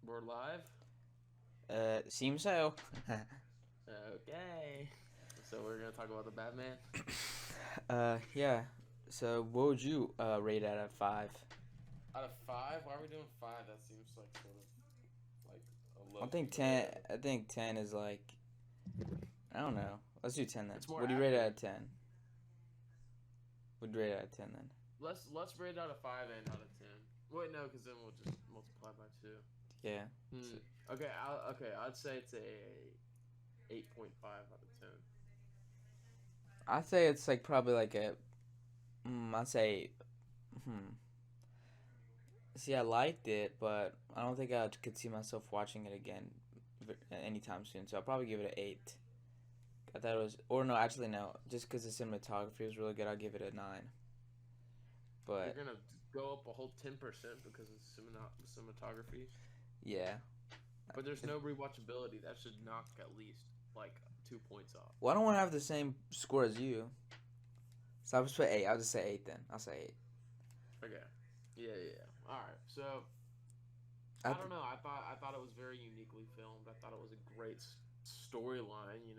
We're live? Seems so. Okay. So we're gonna talk about the Batman? Yeah. So, what would you rate out of 5? Out of five? Why are we doing five? That seems like sort of like a I low key think 10. grade. I think 10 is like, I don't know. Let's do 10 then. It's more What do you rate out of accurate. 10? What do you rate out of 10 then? Let's rate it out of five and out of 10. Wait, no, because then we'll just multiply by two. Yeah. Hmm. So, Okay. Okay. I'd say it's a 8.5 out of 10. I'd say it's like probably like a. I'd say. Hmm. See, I liked it, but I don't think I could see myself watching it again anytime soon. So I'll probably give it an 8. I thought it was. Or no, actually, no. Just because the cinematography was really good, I'll give it a 9. You're But, gonna go up a whole 10% because of cinematography, yeah. but there's no rewatchability. That should knock at least like 2 points off. Well, I don't want to have the same score as you. So I'll just put 8. I'll just say 8 then. I'll say 8. Okay. Yeah. All right. So I I th- don't know. I thought it was very uniquely filmed. I thought it was a great storyline.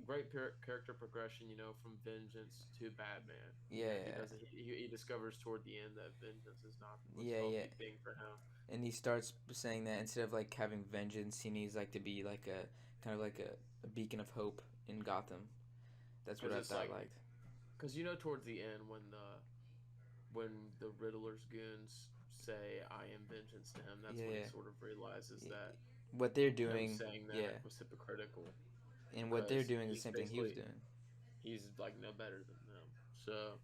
Great character progression. From vengeance to Batman. yeah, He yeah. doesn't. He discovers toward the end that vengeance is not the most Yeah, yeah. healthy thing for him. And he starts saying that instead of like having vengeance, he needs like to be like a kind of like a beacon of hope in Gotham. That's what Because I it's thought like liked. because towards the end when the Riddler's goons say "I am vengeance" to him, that's Yeah, when he yeah. sort of realizes Yeah. that What they're him doing, saying that yeah. was hypocritical And what they're because doing is the he's same thing he was basically doing. he's like no better than them. So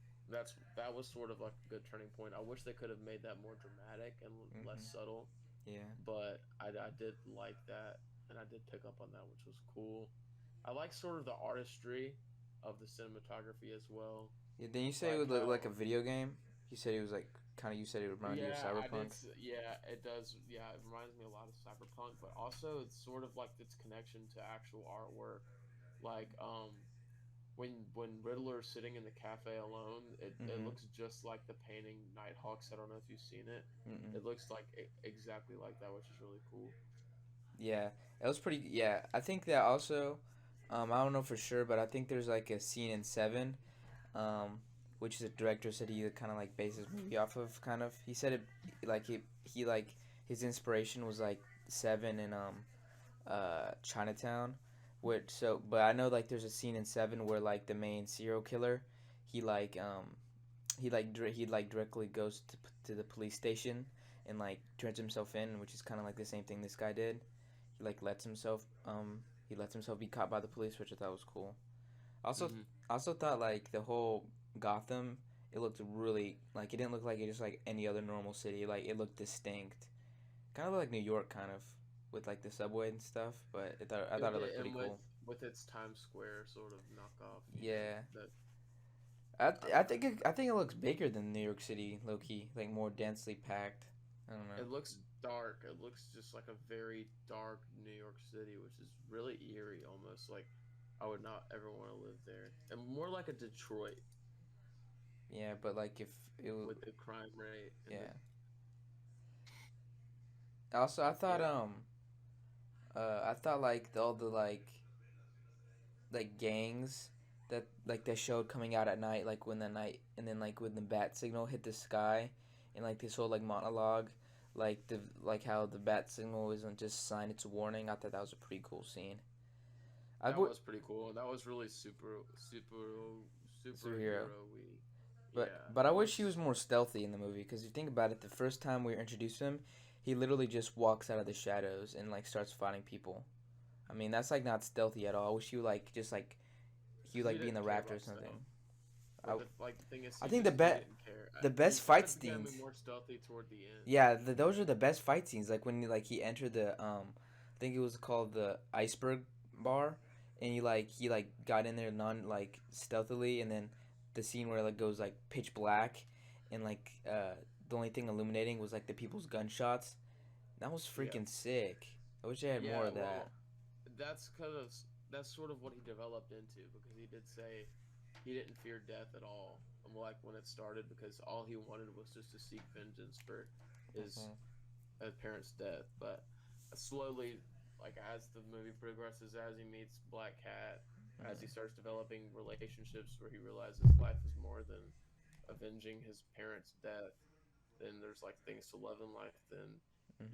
that was sort of like a good turning point. I wish they could have made that more dramatic and less Hmm. subtle, Yeah. but I did like that and I did pick up on that, which was cool. I like sort of the artistry of the cinematography as well, Yeah. Then you say it like would look like a how. video game. You said it was like kind of. You said it reminded you of Yeah, I did. Cyberpunk. Yeah, it does. Yeah, it reminds me a lot of Cyberpunk, but also it's sort of like its connection to actual artwork. Like when Riddler's sitting in the cafe alone, it Mm-hmm. looks just like the painting Nighthawks. I don't know if you've seen it. Mm-mm. It looks like exactly like that, which is really cool. Yeah, it was pretty. Yeah, I think that also. I don't know for sure, but I think there's like a scene in Seven, um, which the director said he kind of like based his movie off of. Kind of, he said it like he like his inspiration was like Seven and Chinatown, which so. But I know like there's a scene in Seven where like the main serial killer, he like he like directly goes to the police station and like turns himself in, which is kind of like the same thing this guy did. He like lets himself be caught by the police, which I thought was cool. Also, Hmm. I also thought like the whole Gotham, it looked really like it didn't look like it just like any other normal city. Like it looked distinct, kind of like New York, kind of with like the subway and stuff. But I It thought it did, looked pretty and cool. with its Times Square sort of knockoff, Yeah, that I thought that I think it looks bigger than New York City, low key, like more densely packed. I don't it know. looks dark. It looks just like a very dark New York City, which is really eerie, almost like I would not ever want to live there. And more like a Detroit Yeah, but like if it was, with the crime rate and the yeah. Also, yeah. I thought like all the like gangs that they showed coming out at night, like when the night and then like when the bat signal hit the sky, and like this whole like monologue, like how the bat signal isn't just a sign, it's a warning. I thought that was a pretty cool scene. I That would was pretty cool. That was really superhero. superhero y. Yeah, But I that wish he was was more stealthy in the movie because if you think about it, the first time we were introduced to him, he literally just walks out of the shadows and like starts fighting people. I mean, that's like not stealthy at all. I wish you like just like he would because he like be in the didn't care raptor or about stealth. something. But I, the thing is, I think the he bet didn't care. the He best kind fight of became scenes. more stealthy toward the end. Yeah, those are the best fight scenes. Like when like he entered the I think it was called the iceberg bar, and he like got in there non like stealthily, and then the scene where it like goes like pitch black, and like the only thing illuminating was like the people's gunshots. That was Yeah, freaking sick. I wish I had more yeah. of that. Well, that's kind of that's sort of what he developed into because he did say he didn't fear death at all. Like when it started, because all he wanted was just to seek vengeance for his Hmm. parent's death, but slowly, like as the movie progresses, as he meets Black Cat, as he Mm-hmm. starts developing relationships where he realizes life is more than avenging his parents' death, then there's like things to love in life. Then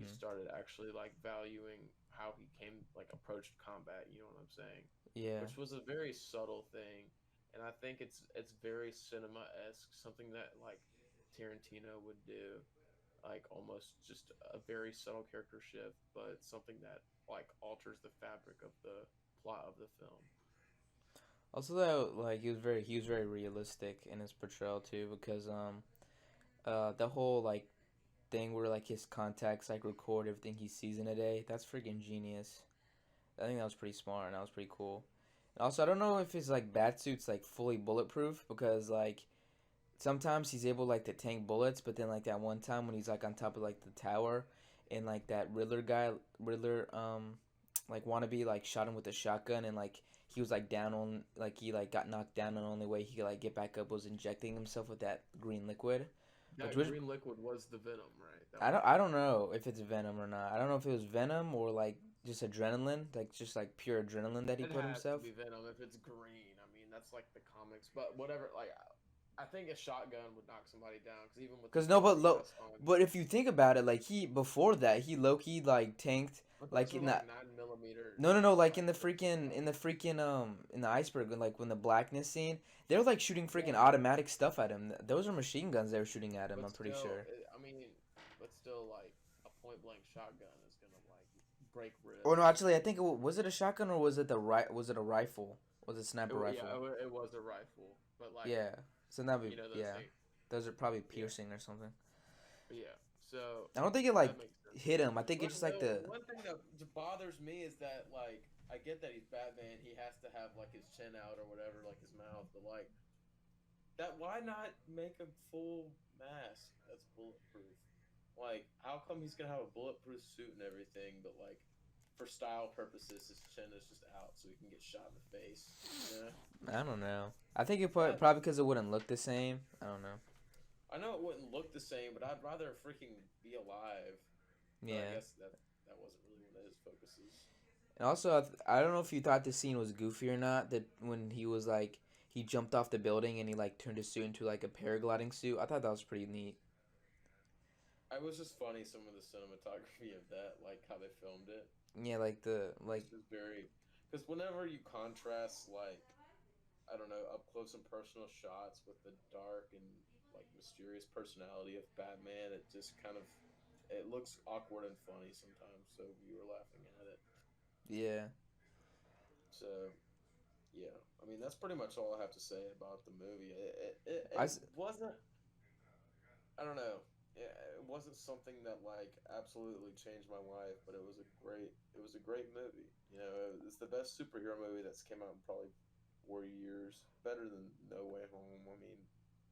he Mm-hmm. started actually like valuing how he came like approached combat. You know what I'm saying? Yeah. Which was a very subtle thing, and I think it's very cinema esque, something that like Tarantino would do, like almost just a very subtle character shift, but something that like alters the fabric of the plot of the film. Also, though, like he was very realistic in his portrayal too, because the whole like thing where like his contacts like record everything he sees in a day. That's freaking genius. I think that was pretty smart and that was pretty cool. And also, I don't know if his like bat suit's like fully bulletproof because like sometimes he's able like to tank bullets, but then like that one time when he's like on top of like the tower, and like that Riddler like wannabe like shot him with a shotgun, and like he was like down on like he like got knocked down, and the only way he could like get back up was injecting himself with that green liquid, which That was green liquid was the venom, right? That I was don't the I don't know if it's venom or not. I don't know if it was venom or like just adrenaline, like just like pure adrenaline that he It put has to himself. be venom if it's green. I mean, that's like the comics, but whatever. Like, I think a shotgun would knock somebody down because even with the Cause no, scar but he low, has on, but if you think about it, like he before that he low key like tanked but those like were in like that 9 millimeter no like like in the iceberg like when the blackness scene they were like shooting freaking yeah, automatic stuff at him. Those are machine guns they were shooting at him. but I'm pretty still, sure. I mean, but still, like a point blank shotgun is gonna like break Or no, ribs. actually, I think was it a shotgun or was it was it a rifle? Was it a sniper Yeah, rifle? it was a rifle, but like Yeah. So that would be those yeah. things. Those are probably Yeah, piercing or something. yeah. So I don't think it that like makes sense. hit him. I think But it's just like the the one thing that bothers me is that like I get that he's Batman, he has to have like his chin out or whatever, like his mouth, but like that why not make a full mask that's bulletproof? Like, how come he's gonna have a bulletproof suit and everything, but like for style purposes, his chin is just out so he can get shot in the face? You know I don't know. I think that probably because it wouldn't look the same. I don't know. I know it wouldn't look the same, but I'd rather freaking be alive. But I Yeah. guess that wasn't really one of his focuses. And also, I don't know if you thought this scene was goofy or not. That when he was like he jumped off the building and he like turned his suit into like a paragliding suit. I thought that was pretty neat. I was just funny some of the cinematography of that, like how they filmed it. Yeah, like the like It's just very because whenever you contrast like I don't know up close and personal shots with the dark and like mysterious personality of Batman, it just kind of it looks awkward and funny sometimes. So you were laughing at it. yeah. So yeah, I mean that's pretty much all I have to say about the movie. I It wasn't I don't know. It wasn't something that like absolutely changed my life, but it was a great movie. You know, it's the best superhero movie that's came out in probably 4 years. Better than No Way Home. I mean,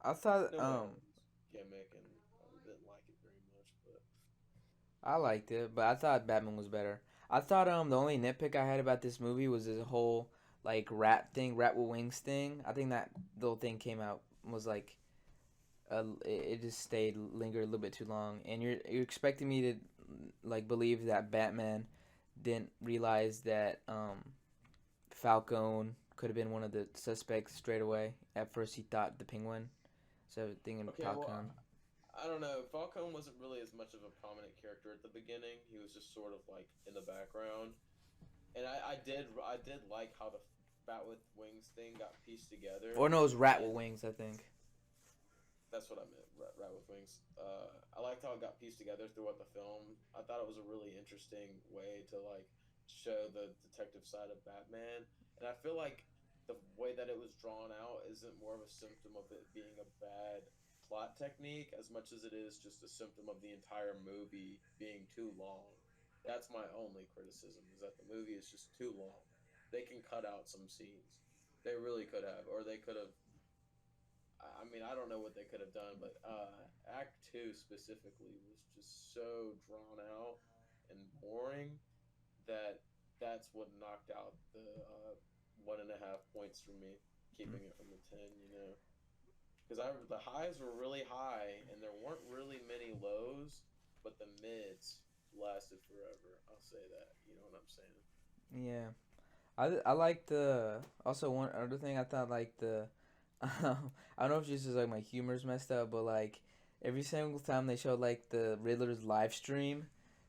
I thought No Way Home was gimmick, and I didn't like it very much. But I liked it, but I thought Batman was better. I thought the only nitpick I had about this movie was this whole like rat with wings thing. I think that little thing came out was like it just stayed lingered a little bit too long, and you're expecting me to like believe that Batman didn't realize that Falcone could have been one of the suspects straight away. At first, he thought the Penguin, so thinking okay, well, Falcone. I don't know. Falcone wasn't really as much of a prominent character at the beginning. He was just sort of like in the background, and I did like how the bat with wings thing got pieced together. Or no, it was Rat with And Wings, I think. that's what I meant. Rat with wings. I liked how it got pieced together throughout the film. I thought it was a really interesting way to like show the detective side of Batman, and I feel like the way that it was drawn out isn't more of a symptom of it being a bad plot technique as much as it is just a symptom of the entire movie being too long. That's my only criticism is that the movie is just too long. They can cut out some scenes. They really could have, or they could have I mean, I don't know what they could have done, but Act Two specifically was just so drawn out and boring that that's what knocked out the 1.5 points for me, keeping it from the 10. You know, because the highs were really high and there weren't really many lows, but the mids lasted forever. I'll say that. You know what I'm saying? Yeah. I like the also one other thing I thought like the I don't know if it's just like my humor's messed up, but like every single time they showed like the Riddler's live stream,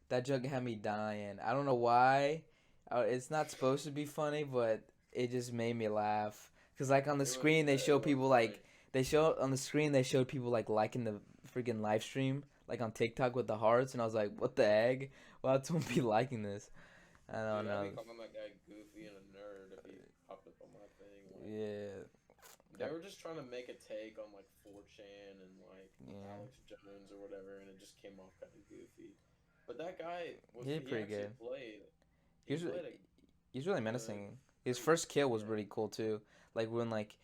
that joke had me dying. I don't know why. It's not supposed to be funny, but it just made me laugh. Cause like on the screen they show It was people funny. like they show on the screen they showed people like liking the freaking live stream like on TikTok with the hearts, and I was like, what the egg? Why would someone be liking this? I don't Dude, I'll know. be calling that guy goofy and a nerd if he popped up on my thing. Like, Yeah. they were just trying to make a take on like 4chan and like Yeah. Alex Jones or whatever, and it just came off kind of goofy. But that guy was He did he pretty actually good. played. He He was played a he's really good, menacing. His pretty first kill was yeah. really cool too. Like when like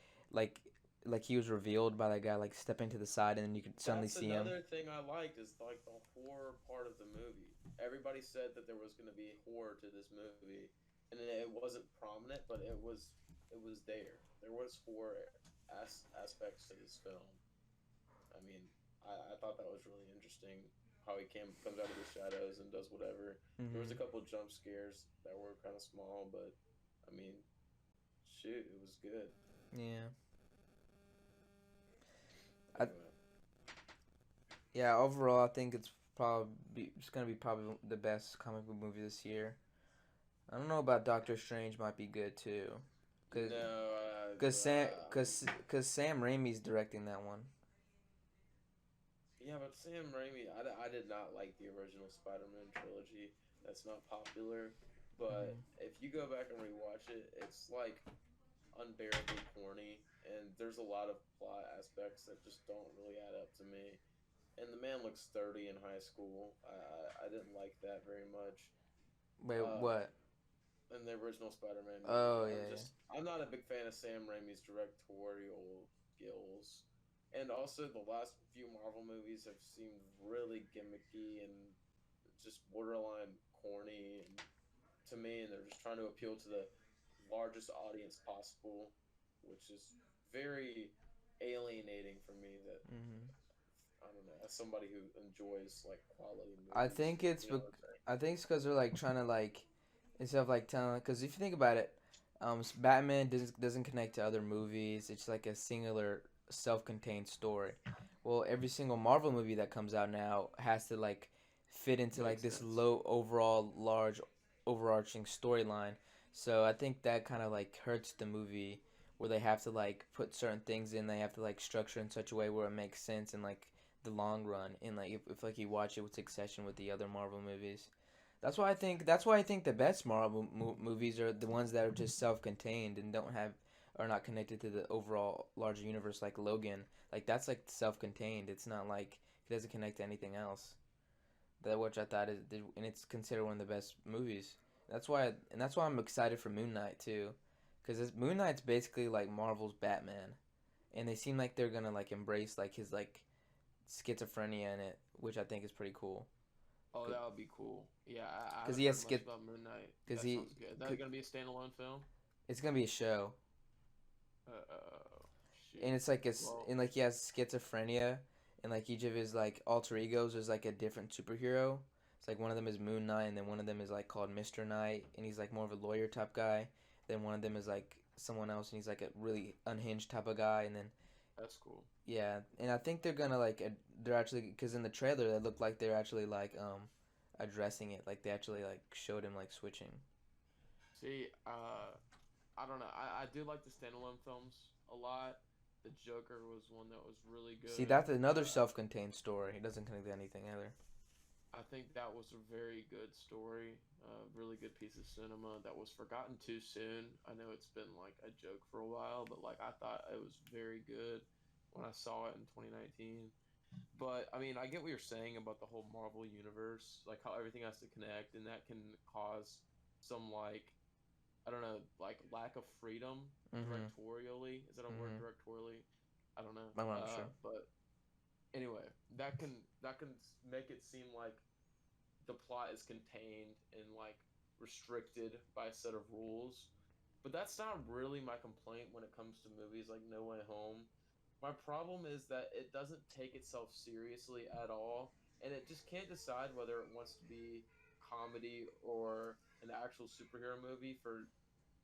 like he was revealed by that guy like stepping to the side and then you could suddenly That's see him. another thing I liked is like the horror part of the movie. Everybody said that there was going to be horror to this movie, and it wasn't prominent, but it was there. There was horror aspects to this film. I mean, I thought that was really interesting how he comes out of the shadows and does whatever. There was a Hmm. couple jump scares that were kind of small, but I mean, shoot, it was good. Yeah. I, Anyway, yeah. Overall, I think it's gonna be probably the best comic book movie this year. I don't know about Doctor Strange might be good too, cause no, cause Sam Raimi's directing that one. yeah, but Sam Raimi, I did not like the original Spider-Man trilogy. That's not popular, but Hmm. if you go back and rewatch it, it's like unbearably corny, and there's a lot of plot aspects that just don't really add up to me. And the man looks 30 in high school. I didn't like that very much. Wait, Uh, what? in the original Spider-Man movie, Oh yeah, yeah. I'm not a big fan of Sam Raimi's directorial skills. And also, the last few Marvel movies have seemed really gimmicky and just borderline corny and to me, and they're just trying to appeal to the largest audience possible, which is very alienating for me. That Hmm. I don't know, as somebody who enjoys like quality I movies, think it's you know what I'm saying? I think it's because they're like trying to like instead of like telling because if you think about it, Batman doesn't connect to other movies. It's like a singular self-contained story. Well, every single Marvel movie that comes out now has to like fit into like Makes this sense. low overall large overarching storyline. So I think that kind of like hurts the movie where they have to like put certain things in. They have to like structure in such a way where it makes sense and like the long run and like if like you watch it with succession with the other Marvel movies. That's why I think the best Marvel movies are the ones that are just self-contained and don't have are not connected to the overall larger universe like Logan. Like that's like self-contained. It's not like it doesn't connect to anything else. That which I thought is and it's considered one of the best movies. That's why I'm excited for Moon Knight too, because Moon Knight's basically like Marvel's Batman, and they seem like they're gonna like embrace like his like schizophrenia in it, which I think is pretty cool. Oh, that would be cool. Yeah, I Because haven't he has heard much skit, about Moon Knight. because That he, sounds good. Is that gonna be a standalone film? it's gonna be a show, and Shoot. it's like Well, and like he has schizophrenia, and like each of his like alter egos is like a different superhero. It's like one of them is Moon Knight, and then one of them is like called Mister Knight, and he's like more of a lawyer type guy. Then one of them is like someone else, and he's like a really unhinged type of guy, and then that's cool. yeah, and I think they're gonna like they're actually because in the trailer it looked like they're actually like addressing it, like they actually like showed him like switching. See, I don't know. I do like the standalone films a lot. The Joker was one that was really See, good. that's another self-contained story. It doesn't connect to anything either. I think that was a very good story. A really good piece of cinema that was forgotten too soon. I know it's been like a joke for a while, but like I thought it was very good when I saw it in 2019. But I mean, I get what you're saying about the whole Marvel universe, like how everything has to connect, and that can cause some like I don't know, like lack of freedom Mhm. directorially. Is that a word Mhm. directorially? I don't know. I'm not sure. But anyway, that can make it seem like the plot is contained and like restricted by a set of rules. But that's not really my complaint when it comes to movies like No Way Home. My problem is that it doesn't take itself seriously at all, and it just can't decide whether it wants to be comedy or an actual superhero movie for,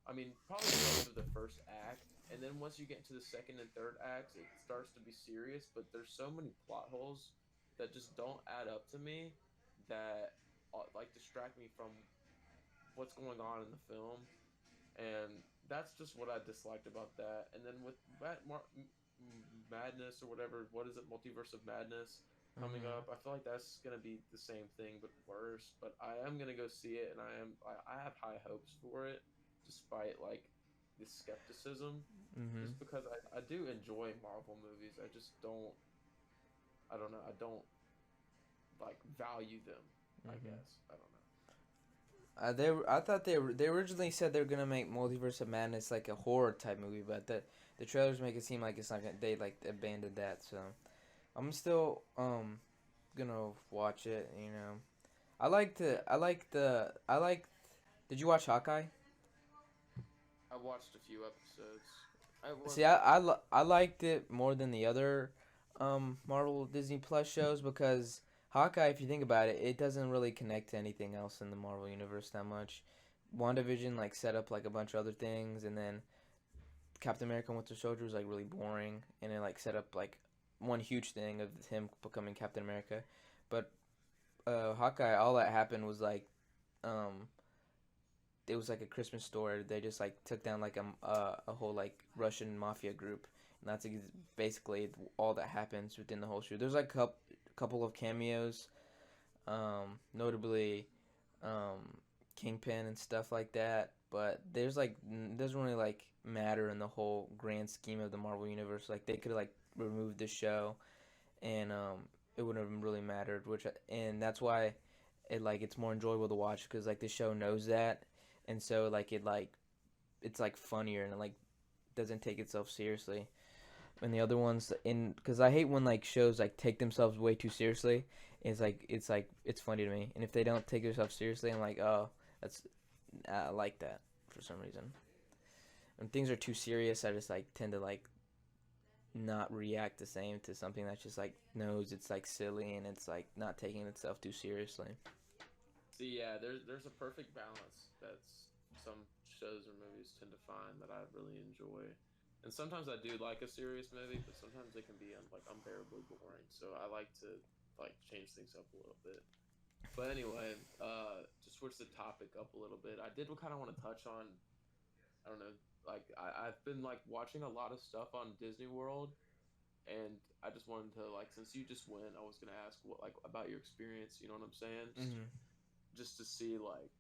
I mean, probably most of the first act, and then once you get into the second and third acts, it starts to be serious. But there's so many plot holes that just don't add up to me that like distract me from what's going on in the film, and that's just what I disliked about that. And then with Madness or whatever, what is it, Multiverse of Madness coming Mm-hmm. up? I feel like that's gonna be the same thing but worse. But I am gonna go see it, and I have high hopes for it, despite like the skepticism, Mm-hmm. just because I do enjoy Marvel movies. I just don't. I don't know. I don't like value them. I Mm-hmm. guess I don't know. I thought they originally said they were gonna make Multiverse of Madness like a horror type movie, but the trailers make it seem like it's not gonna. They like abandoned that, so I'm still gonna watch it. You know, I like. Did you watch Hawkeye? I watched a few episodes. I See, wasn't. I liked it more than the other Marvel Disney Plus shows because Hawkeye, if you think about it, it doesn't really connect to anything else in the Marvel universe that much. WandaVision like set up like a bunch of other things, and then Captain America Winter Soldier was like really boring, and it like set up like one huge thing of him becoming Captain America. But Hawkeye, all that happened was like um, it was like a Christmas store. They just like took down like a whole like Russian mafia group, and that's basically all that happens within the whole show. There's like a couple of cameos, notably Kingpin and stuff like that. But there's like doesn't really like matter in the whole grand scheme of the Marvel universe. Like they could have like removed the show, and it wouldn't have really mattered. And that's why it's more enjoyable to watch because like the show knows that, and so it's like funnier and it like doesn't take itself seriously. And the other ones in because I hate when like shows like take themselves way too seriously. It's funny to me, and if they don't take themselves seriously, I'm like, oh, that's I like that for some reason. When things are too serious, I just like tend to like not react the same to something that's just like knows it's like silly and it's like not taking itself too seriously. See, yeah, there's a perfect balance that's some shows or movies tend to find that I really enjoy, and sometimes I do like a serious movie, but sometimes they can be like unbearably boring. So I like to like change things up a little bit. But anyway, to switch the topic up a little bit, I did kind of want to touch on, I don't know, like I've been like watching a lot of stuff on Disney World, and I just wanted to like, since you just went, I was gonna ask what like about your experience. You know what I'm saying? Mm-hmm. Just to see like,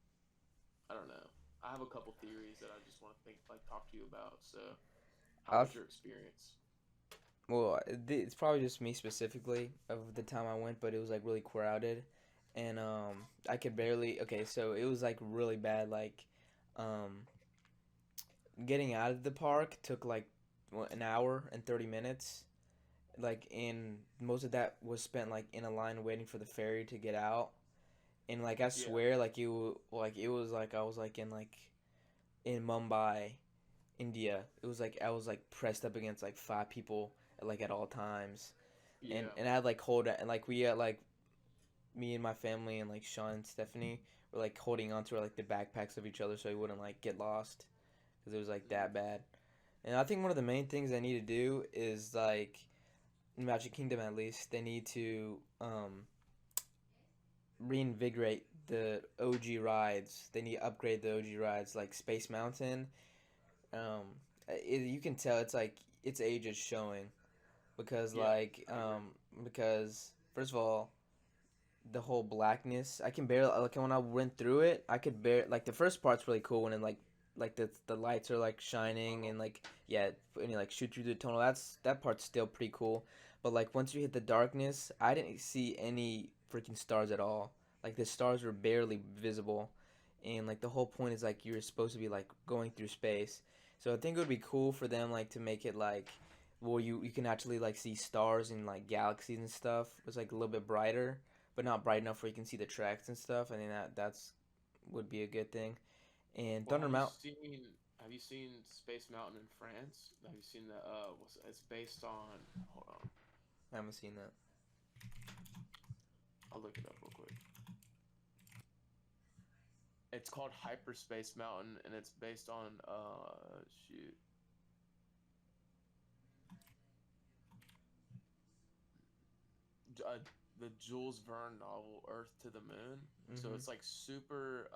I don't know. I have a couple theories that I just want to talk to you about. So, how was I've your experience? well, it's probably just me specifically of the time I went, but it was like really crowded, and I could barely. Okay, so it was like really bad. Like, um, getting out of the park took like an hour and 30 minutes. Like, in most of that was spent like in a line waiting for the ferry to get out, and like I Yeah, swear, like it was like I was like in Mumbai, India. It was like I was like pressed up against like five people like at all times, yeah, and I had like hold and like we had like me and my family and like Sean and Stephanie were like holding onto like the backpacks of each other so we wouldn't like get lost because it was like mm, that bad. And I think one of the main things I need to do is like Magic Kingdom at least they need to reinvigorate the OG rides. They need to upgrade the OG rides like Space Mountain. Um, you can tell it's like its age is showing because yeah. I agree. because first of all the whole blackness I can barely like when I went through it I could bear like the first part's really cool when it like the lights are like shining Tunnel. and like yeah and you like shoot through the tunnel that part's still pretty cool but like once you hit the darkness I didn't see any freaking stars at all like the stars were barely visible and like the whole point is like you're supposed to be like going through space so I think it would be cool for them like to make it like well you can actually like see stars and like galaxies and stuff it's like a little bit brighter but not bright enough where you can see the tracks and stuff. I think that's would be a good thing. And Well, Thunder Mount, have you seen Space Mountain in France? Have you seen the it's based on, hold on. I haven't seen that. I'll look it up real quick. It's called Hyperspace Mountain, and it's based on shoot. Uh, the Jules Verne novel Earth to the Moon. So Mm-hmm. it's like super.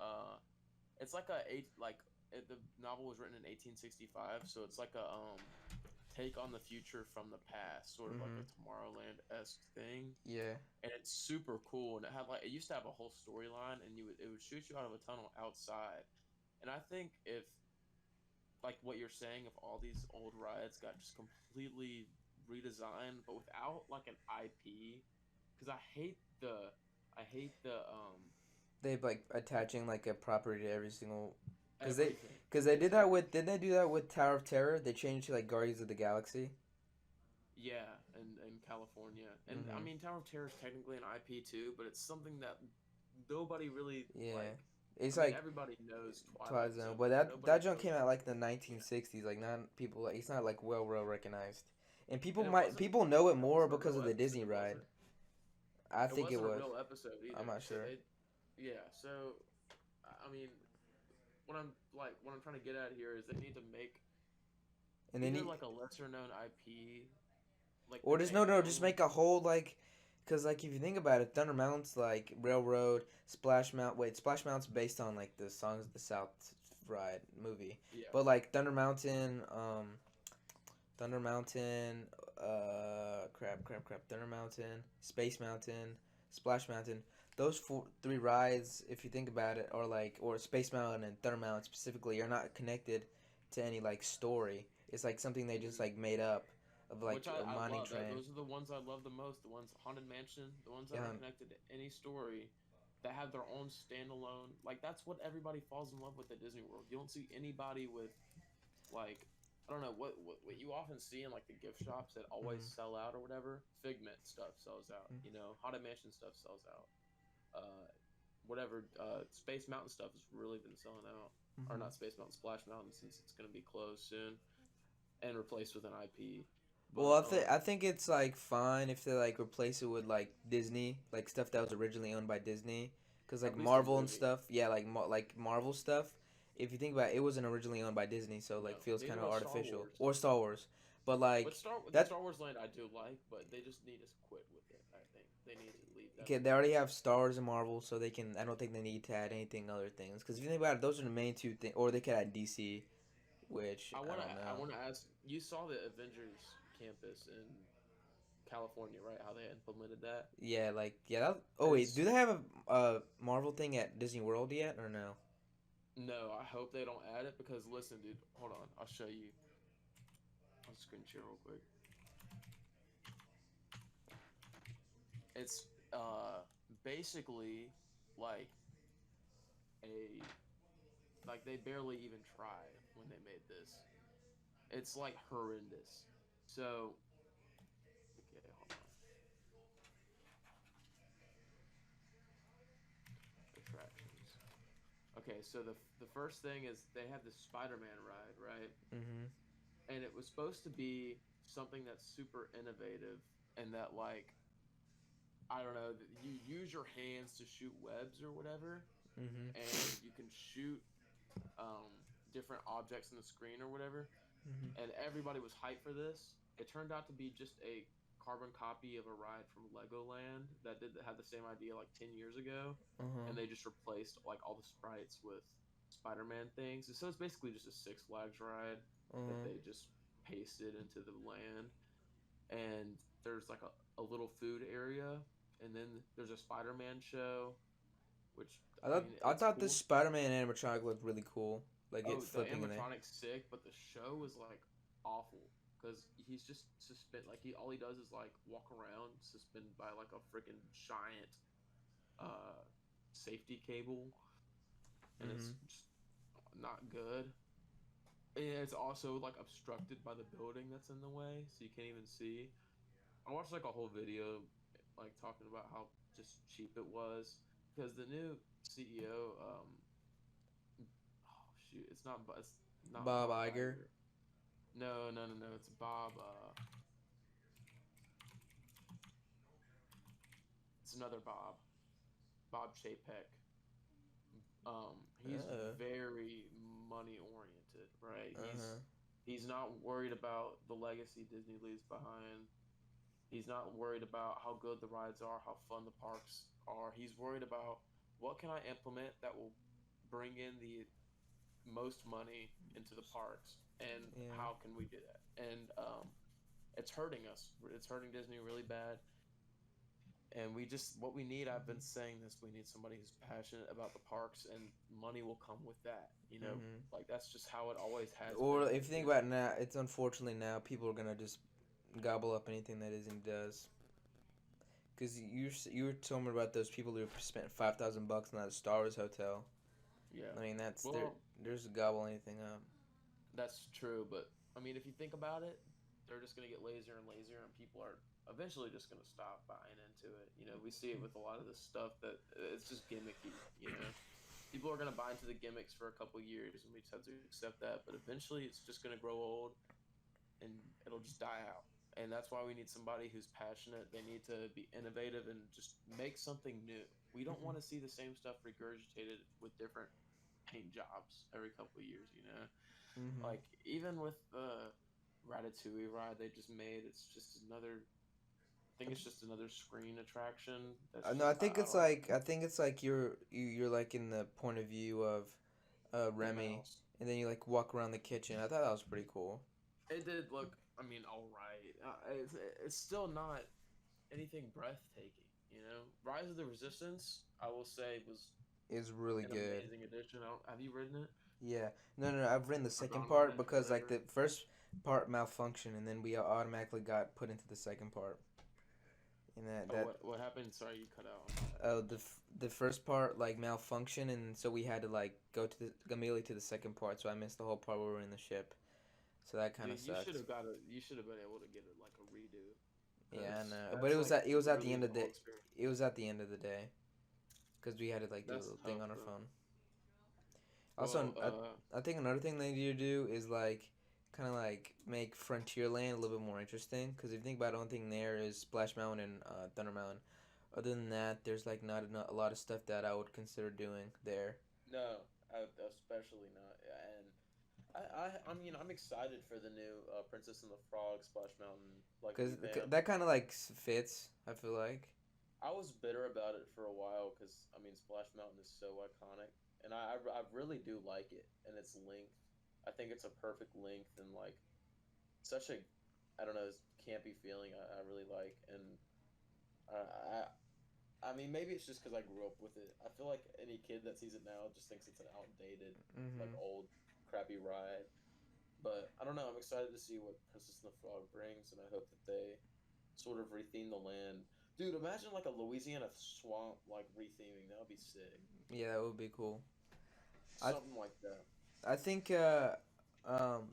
It's like a eight like the novel was written in 1865, so it's like a take on the future from the past, sort of like Mm-hmm. a Tomorrowland-esque thing. Yeah. And it's super cool, and it used to have a whole storyline, and it would shoot you out of a tunnel outside. And I think if like what you're saying, if all these old rides got just completely redesigned, but without like an IP, because I hate the They like attaching like a property to every single, cause they, everything. cause they did that with. Didn't they do that with Tower of Terror? They changed to like Guardians of the Galaxy. Yeah, in California, and I Mm-hmm. mean Tower of Terror is technically an IP too, but it's something that nobody really Yeah. like. It's I mean, like everybody knows Twilight Twilight Zone, Zone, but but that nobody junk knows. came out like in the Yeah, 1960s. Like not people like it's not like well recognized, and and people know it it more wasn't a because real of the Disney episode, was ride. it? I It think it wasn't a was. real episode I'm either. not So sure. yeah. So I mean, what I'm trying to get at here is they need to make And then either you, like a lesser known IP, like the or just no, just Tangled. make a whole like, cause like if you think about it, Thunder Mountain's like Railroad, Splash Mountain. Wait, Splash Mountain's based on like the Songs of the South ride movie, Yeah. but like Thunder Mountain, Thunder Mountain, Space Mountain, Splash Mountain. Those three rides, if you think about it, are like, or Space Mountain and Thunder Mountain specifically, are not connected to any like story. It's like something they just Mhm. like made up of like Which a I mining love. train. Those are the ones I love the most. The ones Haunted Mansion, the ones that Yeah, aren't connected to any story, that have their own standalone. Like that's what everybody falls in love with at Disney World. You don't see anybody with like I don't know what you often see in like the gift shops that always mm-hmm. sell out or whatever. Figment stuff sells out. You know, Haunted Mansion stuff sells out. Whatever Space Mountain stuff has really been selling out. Or Mm-hmm. not Space Mountain, Splash Mountain, since it's going to be closed soon and replaced with an IP. Well, But I think it's like fine if they like replace it with like Disney, like stuff that was originally owned by Disney, because like at least a Marvel and movie. stuff, yeah, like Marvel stuff. If you think about it, it wasn't originally owned by Disney, so No, like feels neither kind of was Star artificial. Wars. Or Star Wars, but like The that, Star Wars land I do like, but they just need to quit with it. I think they need to leave that okay, they alone. already have Star Wars and Marvel, so they can. I don't think they need to add anything other things. Because if you think about it, those are the main two things. Or they could add DC, which I don't I know. wanna ask. You saw the Avengers campus in California, right? How they implemented that. Yeah, like yeah. Oh wait, It's do they have a Marvel thing at Disney World yet or no? no. I hope they don't add it because listen, dude. Hold on. I'll show you. I'll screen share real quick. It's basically like a they barely even tried when they made this. It's like horrendous. So okay, hold on. Attractions. Okay, so the first thing is they have the Spider-Man ride, right? Mm-hmm. And it was supposed to be something that's super innovative and that like I don't know, you use your hands to shoot webs or whatever, Mm-hmm. and you can shoot um, different objects in the screen or whatever. Mm-hmm. And everybody was hyped for this. It turned out to be just a carbon copy of a ride from Legoland that had the same idea like 10 years ago, Uh-huh. and they just replaced like all the sprites with Spider-Man things. So it's basically just a Six Flags ride that Uh-huh. they just pasted into the land. And there's like a little food area, and then there's a Spider-Man show, which I mean I it's thought this cool. Spider-Man animatronic looked really cool, like it Oh, the flipping in there. animatronic's sick, but the show was like awful because he's just all he does is like walk around suspended by like a freaking giant uh safety cable, and it's Mm-hmm. just not good. And it's also like obstructed by the building that's in the way, so you can't even see. I watched like a whole video like talking about how just cheap it was because the new CEO oh shoot, it's not Bob Bob Iger. Iger. No. It's Bob. It's another Bob. Bob Chapek. He's Uh, very money oriented, right? uh-huh. He's not worried about the legacy Disney leaves behind. He's not worried about how good the rides are, how fun the parks are. He's worried about what can I implement that will bring in the most money into the parks, and Yeah. how can we do that? And it's hurting us. It's hurting Disney really bad. And we just what we need. I've been saying this. We need somebody who's passionate about the parks, and money will come with that. Mm-hmm. Like that's just how it always has Or been if with you think about Disney. it now, it's unfortunately now people are gonna just gobble up anything that Disney does. Cause you were telling me about those people who spent $5,000 on that Star Wars hotel. Yeah. I mean that's Well, they're just gobble anything up. that's true, but I mean, if you think about it, they're just gonna get lazier and lazier, and people are eventually just gonna stop buying into it. We see it with a lot of this stuff that it's just gimmicky. People are gonna buy into the gimmicks for a couple years, and we just have to accept that. But eventually, it's just gonna grow old, and it'll just die out. And that's why we need somebody who's passionate. They need to be innovative and just make something new. We don't want to see the same stuff regurgitated with different paint jobs every couple of years. Mm-hmm. Like even with the Ratatouille ride they just made, it's just another. I think it's just another screen attraction. That's No, just I don't know. I think it's like you're like in the point of view of The Remy, mouse. and then you like walk around the kitchen. I thought that was pretty cool. It did look. I mean, all right. It's still not anything breathtaking. Rise of the Resistance, I will say, was It's really an good. amazing addition. Have you ridden it Yeah. No, no, no. I've written the or second gone on part it, because like whatever? the first part malfunctioned, and then we automatically got put into the second part. And Oh, what happened? Sorry, you cut out on that. the first part like malfunctioned, and so we had to like go immediately to the second part. So I missed the whole part where we were in the ship. So that kind of Dude, you should sucked. have got it. You should have been able to get it like a redo, Yeah, I because know. But that's like it was at the literally end the of whole the experience. it was at the end of the day because we had to like do a That's little thing tough on our though. phone. Also, Well, I think another thing they need to do is like kind of like make Frontierland a little bit more interesting. Because if you think about it, the only thing there is Splash Mountain and Thunder Mountain. Other than that, there's like not a lot of stuff that I would consider doing there. no, especially not. And I mean, I'm excited for the new Princess and the Frog Splash Mountain like Because revamp. that kind of like fits. I feel like. I was bitter about it for a while because I mean, Splash Mountain is so iconic, and I really do like it and its length. I think it's a perfect length and like such a I don't know campy feeling. I really like, and I mean, maybe it's just because I grew up with it. I feel like any kid that sees it now just thinks it's an outdated, like Mm-hmm. old, crappy ride. But I don't know. I'm excited to see what Princess and the Frog brings, and I hope that they sort of retheme the land. Dude, imagine like a Louisiana swamp like retheming. That would be sick. Yeah, that would be cool. I Something like that. I think um,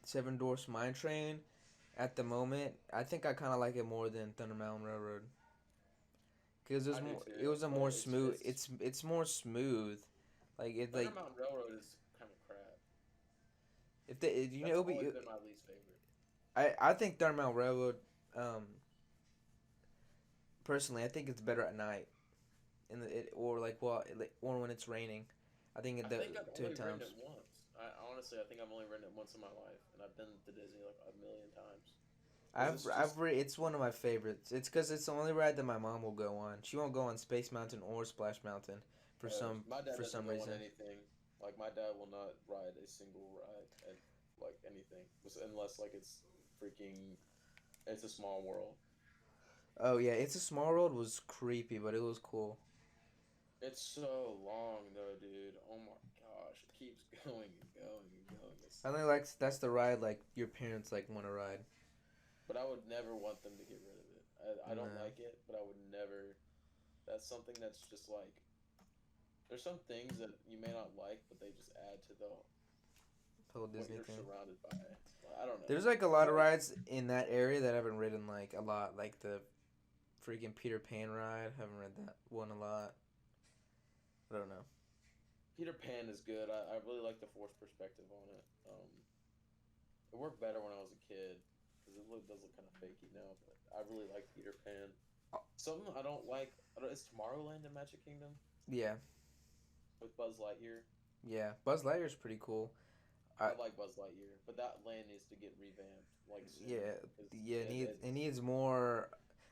Seven Dwarfs Mine Train at the moment. I think I kind of like it more than Thunder Mountain Railroad because I do it too, was a but more it's smooth. it's It's more smooth. Thunder Mountain Railroad is kind of crap. if they you know That's it'll always be been my least favorite. I think Thunder Mountain Railroad personally I think it's better at night or like or when it's raining. I think I the think I've two only ridden times. it once. I think I've only ridden it once in my life, and I've been to Disney like a million times. Because it's just It's one of my favorites. It's because it's the only ride that my mom will go on. She won't go on Space Mountain or Splash Mountain my dad for doesn't some go on reason. anything. Like my dad will not ride a single ride at like anything, unless like it's freaking. It's a small world. Oh yeah, It's a Small World was creepy, but it was cool. It's so long though, dude. Oh my gosh, it keeps going and going and going. I think like that's the ride like your parents like want to ride. But I would never want them to get rid of it. I don't No, like it, but I would never. That's something that's just like there's some things that you may not like, but they just add to the whole what Disney you're thing. surrounded by. I don't know. There's like a I lot feel of like rides in that area that I haven't ridden like a lot. Like the freaking Peter Pan ride. Haven't read that one a lot. I don't know. Peter Pan is good. I really like the forced perspective on it. It worked better when I was a kid because does look kind of fakey now, but I really like Peter Pan. Something I don't like. Is Tomorrowland in Magic Kingdom Yeah, with Buzz Lightyear? yeah. Buzz Lightyear's pretty cool. I I like Buzz Lightyear, but that land needs to get revamped like soon. yeah, Cause yeah. It it's needs more.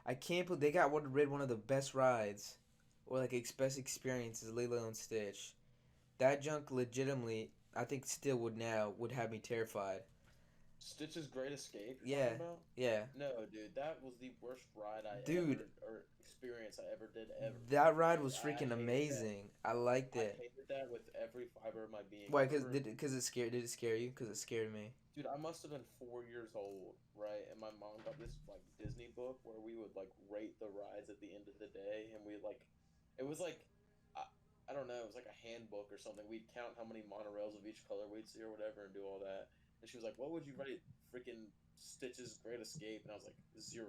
I can't believe they got rid one of the best rides, or like best experiences. Lilo and Stitch. That junk legitimately, I think still would have me terrified. Stitch's Great Escape. You're Yeah, talking about? yeah, No, dude, that was the worst ride I dude. ever or experience I ever did ever. That ride was I freaking hated that. amazing. I liked I it. hated that with every fiber of my being. I Why? remember, Cause it scared. Did it scare you? Cause it scared me. dude, I must have been 4 years old, right? And my mom got this like Disney book where we would like rate the rides at the end of the day, and we like, it was like, I, I don't know, it was like a handbook or something. We'd count how many monorails of each color we'd see or whatever, and do all that. And she was like, "What would you rate freaking Stitch's Great Escape?" And I was like, "0."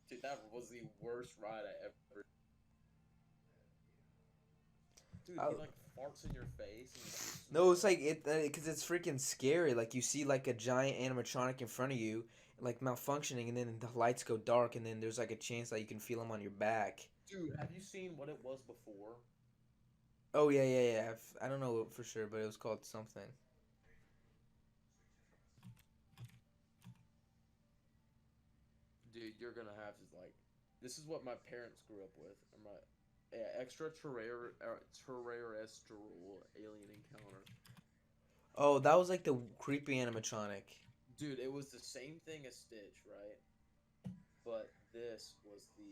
Dude, that was the worst ride I ever. Dude, I, he like farts in your face and you no, smell it's it. like it because it's freaking scary. Like you see like a giant animatronic in front of you, like malfunctioning, and then the lights go dark, and then there's like a chance that you can feel them on your back. Dude, have you seen what it was before? Oh yeah, yeah, yeah. I don't know for sure, but it was called something. Dude, you're gonna have to like. This is what my parents grew up with. Or my yeah, extraterrestrial alien encounter. Oh, that was like the creepy animatronic. Dude, it was the same thing as Stitch, right? But this was the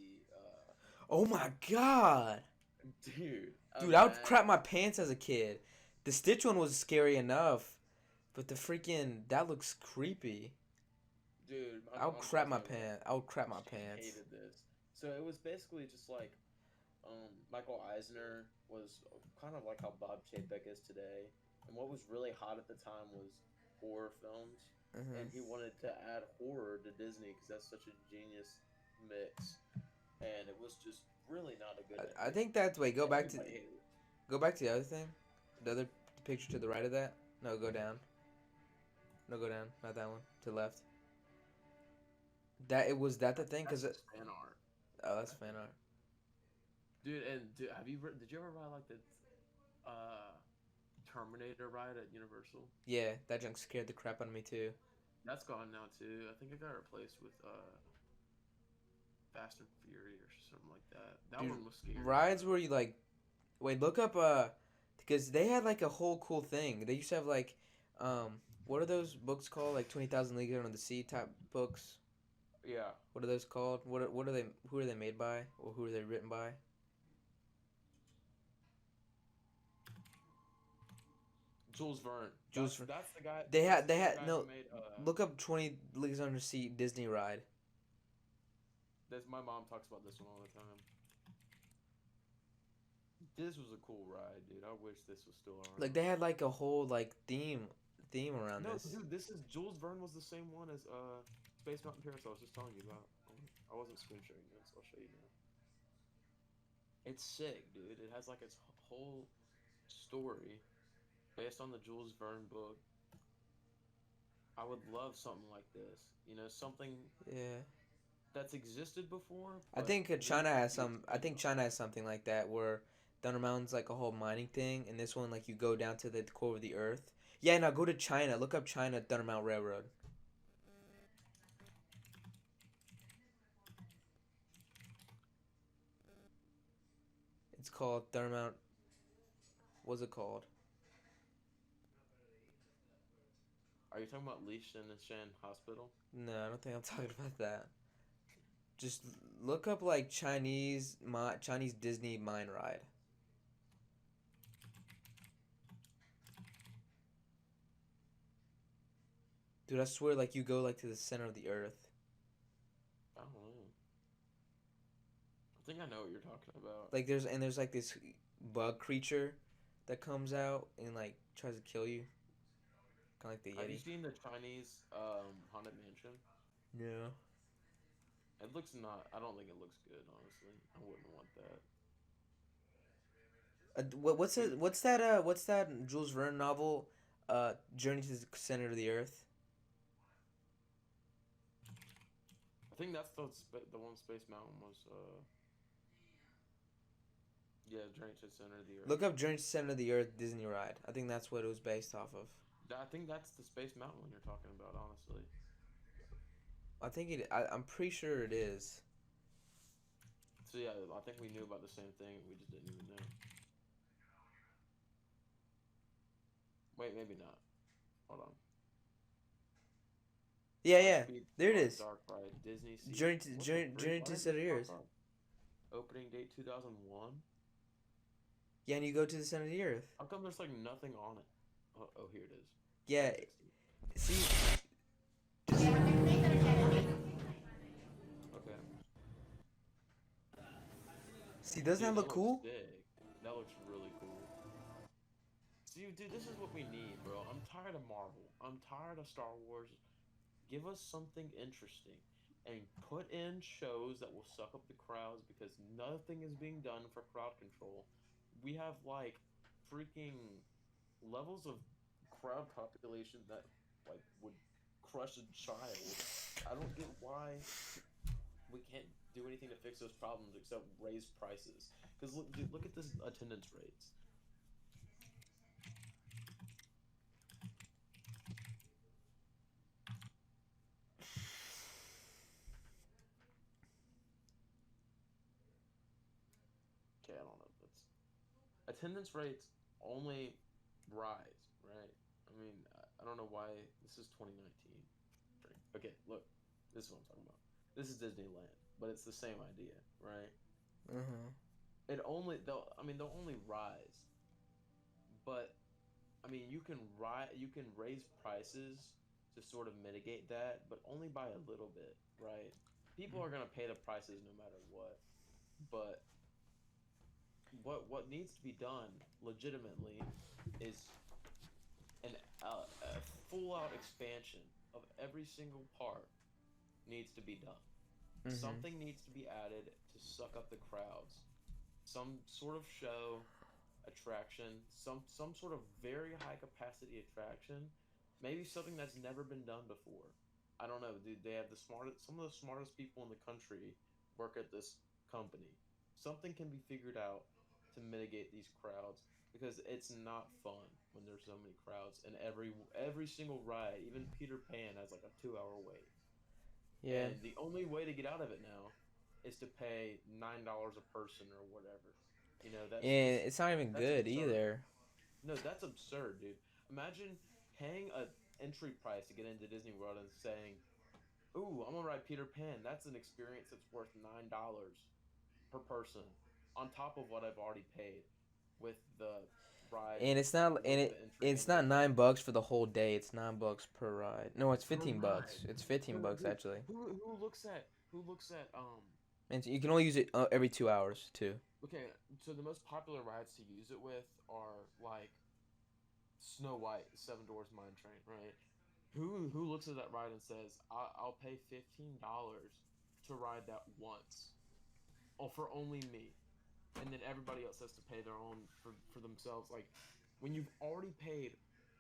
Oh my god, dude. dude, I would Imagine, crap my pants as a kid. The Stitch one was scary enough, but the freaking that looks creepy. dude. I would I'm crap my definitely like pants. I would crap my she pants. hated this. So it was basically just like Michael Eisner was kind of like how Bob Chapek is today. And what was really hot at the time was horror films. And he Hmm. wanted to add horror to Disney because that's such a genius mix. And it was just really not a good I ending. think that's wait. Everybody hated it. Go back to the other thing. The other picture to the right of that. No, go down. No, go down. Not that one. To the left. That it was that the thing That's because just fan art, oh that's I fan think. art. Dude, and dude, did you ever ride like the uh, Terminator ride at Universal? Yeah, that junk scared the crap out of me too. That's gone now too. I think it got replaced with Fast and Furious or something like that. That Dude, one was scary. rides where you like wait look up because they had like a whole cool thing. They used to have like what are those books called like 20,000 Leagues Under the Sea type books. Yeah, What are those called? What are they? Who are they made by? Or who are they written by? Jules Verne. Jules. That's the guy. They That's the had guy who no. made Look up 20 Leagues Under the Sea Disney ride. This my mom talks about this one all the time. This was a cool ride, dude. I wish this was still Like around. they had like a whole like theme around No, this. dude, this is Jules Verne was the same one as Space Mountain Paris. I was just telling you about. I wasn't screen sharing this. I'll show you now. It's sick, dude. It has like its whole story based on the Jules Verne book. I would love something like this. You know, something Yeah. that's existed before, I but think needs China to has be some. I expanded think on. China has something like that where Thunder Mountain's like a whole mining thing, and this one like you go down to the core of the earth. Yeah, now go to China. Look up China Thunder Mountain Railroad. It's called Thunder Mountain. What's it called? Are you talking about Li Shen and Shen Hospital? No, I don't think I'm talking about that. Just look up like Chinese Disney mine ride. Dude, I swear like you go like to the center of the earth. I don't know. I think I know what you're talking about. Like there's like this bug creature that comes out and like tries to kill you, kind of like the Have you Yeti. seen the Chinese haunted mansion? No. It looks not. I don't think it looks good, honestly. I wouldn't want that. Dude, What's that Jules Verne novel? Journey to the Center of the Earth. I think that's the one Space Mountain was. Yeah, Journey to the Center of the Earth. Look up Journey to the Center of the Earth Disney ride. I think that's what it was based off of. I think that's the Space Mountain one you're talking about. Honestly. I think it. I'm pretty sure it is. So yeah, I think we knew about the same thing. We just didn't even know. Wait, maybe not. Hold on. Yeah. There it is. Dark Ride, Disney. Journey to the Center of the Earth. Opening date 2001. Yeah, and you go to the center of the Earth. How come there's like nothing on it? Oh, here it is. Yeah. See. Okay. See, doesn't that look cool? Sick. That looks really cool. See, dude, this is what we need, bro. I'm tired of Marvel. I'm tired of Star Wars. Give us something interesting. And put in shows that will suck up the crowds because nothing is being done for crowd control. We have, like, freaking levels of crowd population that, like, would crush a child. I don't get why we can't do anything to fix those problems except raise prices. Because look at this attendance rates. Okay, I don't know. Attendance rates only rise, right? I mean, I don't know why. This is 2019. Okay, look. This is what I'm talking about. This is Disneyland, but it's the same idea, right? They'll only rise, but I mean, you can raise prices to sort of mitigate that, but only by a little bit, right? People are gonna pay the prices no matter what, but what needs to be done legitimately is a full out expansion of every single park needs to be done. Something needs to be added to suck up the crowds. Some sort of show, attraction, some sort of very high capacity attraction, maybe something that's never been done before. I don't know, dude. They have some of the smartest people in the country work at this company. Something can be figured out to mitigate these crowds because it's not fun when there's so many crowds and every single ride, even Peter Pan has like a 2-hour wait. Yeah. And the only way to get out of it now is to pay $9 a person or whatever. You know, and it's not even good absurd. either. No, that's absurd, dude. Imagine paying an entry price to get into Disney World and saying, "Ooh, I'm gonna ride Peter Pan. That's an experience that's worth $9 per person, on top of what I've already paid with the ride." And it's not it's not $9 for the whole day. It's $9 per ride. No, it's $15. It's $15 actually. Who looks at And you can only use it every 2 hours too. Okay, so the most popular rides to use it with are like Snow White, Seven Dwarfs Mine Train, right? Who looks at that ride and says, I'll pay $15 to ride that once, for only me, and then everybody else has to pay their own for themselves. Like, when you've already paid